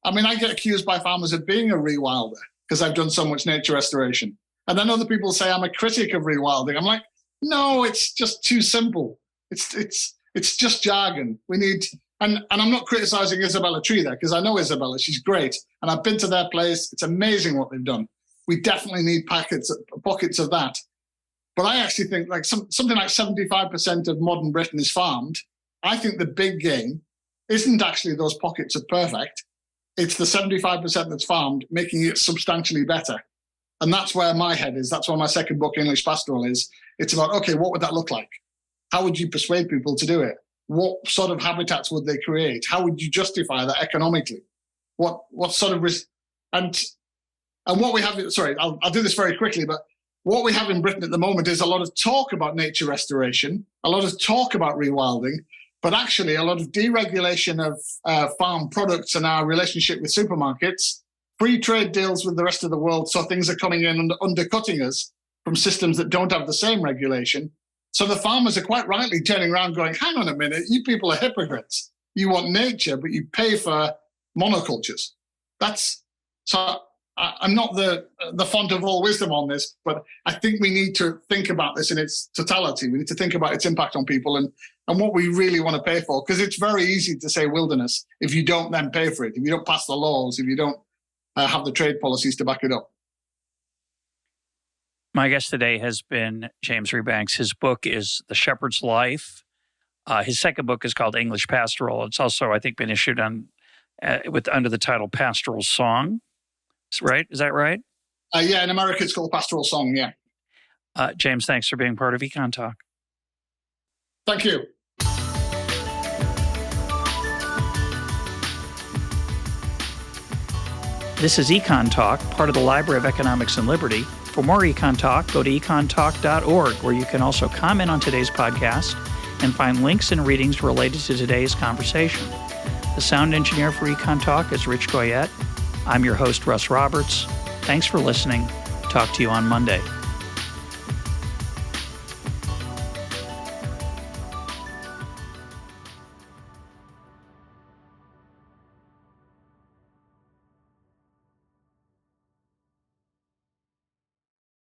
I get accused by farmers of being a rewilder because I've done so much nature restoration. And then other people say I'm a critic of rewilding. I'm like, no, it's just too simple. It's just jargon. We need, and I'm not criticizing Isabella Tree there because I know Isabella, she's great. And I've been to their place. It's amazing what they've done. We definitely need pockets of that. But I actually think like something like 75% of modern Britain is farmed. I think the big game isn't actually those pockets of perfect. It's the 75% that's farmed, making it substantially better. And that's where my head is. That's where my second book, English Pastoral, is. It's about, okay, what would that look like? How would you persuade people to do it? What sort of habitats would they create? How would you justify that economically? What sort of risk? And what we have, sorry, I'll do this very quickly, but what we have in Britain at the moment is a lot of talk about nature restoration, a lot of talk about rewilding, but actually a lot of deregulation of farm products and our relationship with supermarkets, free trade deals with the rest of the world, so things are coming in and undercutting us from systems that don't have the same regulation. So the farmers are quite rightly turning around going, hang on a minute, you people are hypocrites. You want nature, but you pay for monocultures. I'm not the font of all wisdom on this, but I think we need to think about this in its totality. We need to think about its impact on people and what we really want to pay for, because it's very easy to say wilderness if you don't then pay for it, if you don't pass the laws, if you don't have the trade policies to back it up. My guest today has been James Rebanks. His book is The Shepherd's Life. His second book is called English Pastoral. It's also, I think, been issued under the title Pastoral Song. Right? Is that right? Yeah, in America it's called Pastoral Song, yeah. James, thanks for being part of EconTalk. Thank you. This is EconTalk, part of the Library of Economics and Liberty. For more EconTalk, go to econtalk.org, where you can also comment on today's podcast and find links and readings related to today's conversation. The sound engineer for EconTalk is Rich Goyette. I'm your host, Russ Roberts. Thanks for listening. Talk to you on Monday.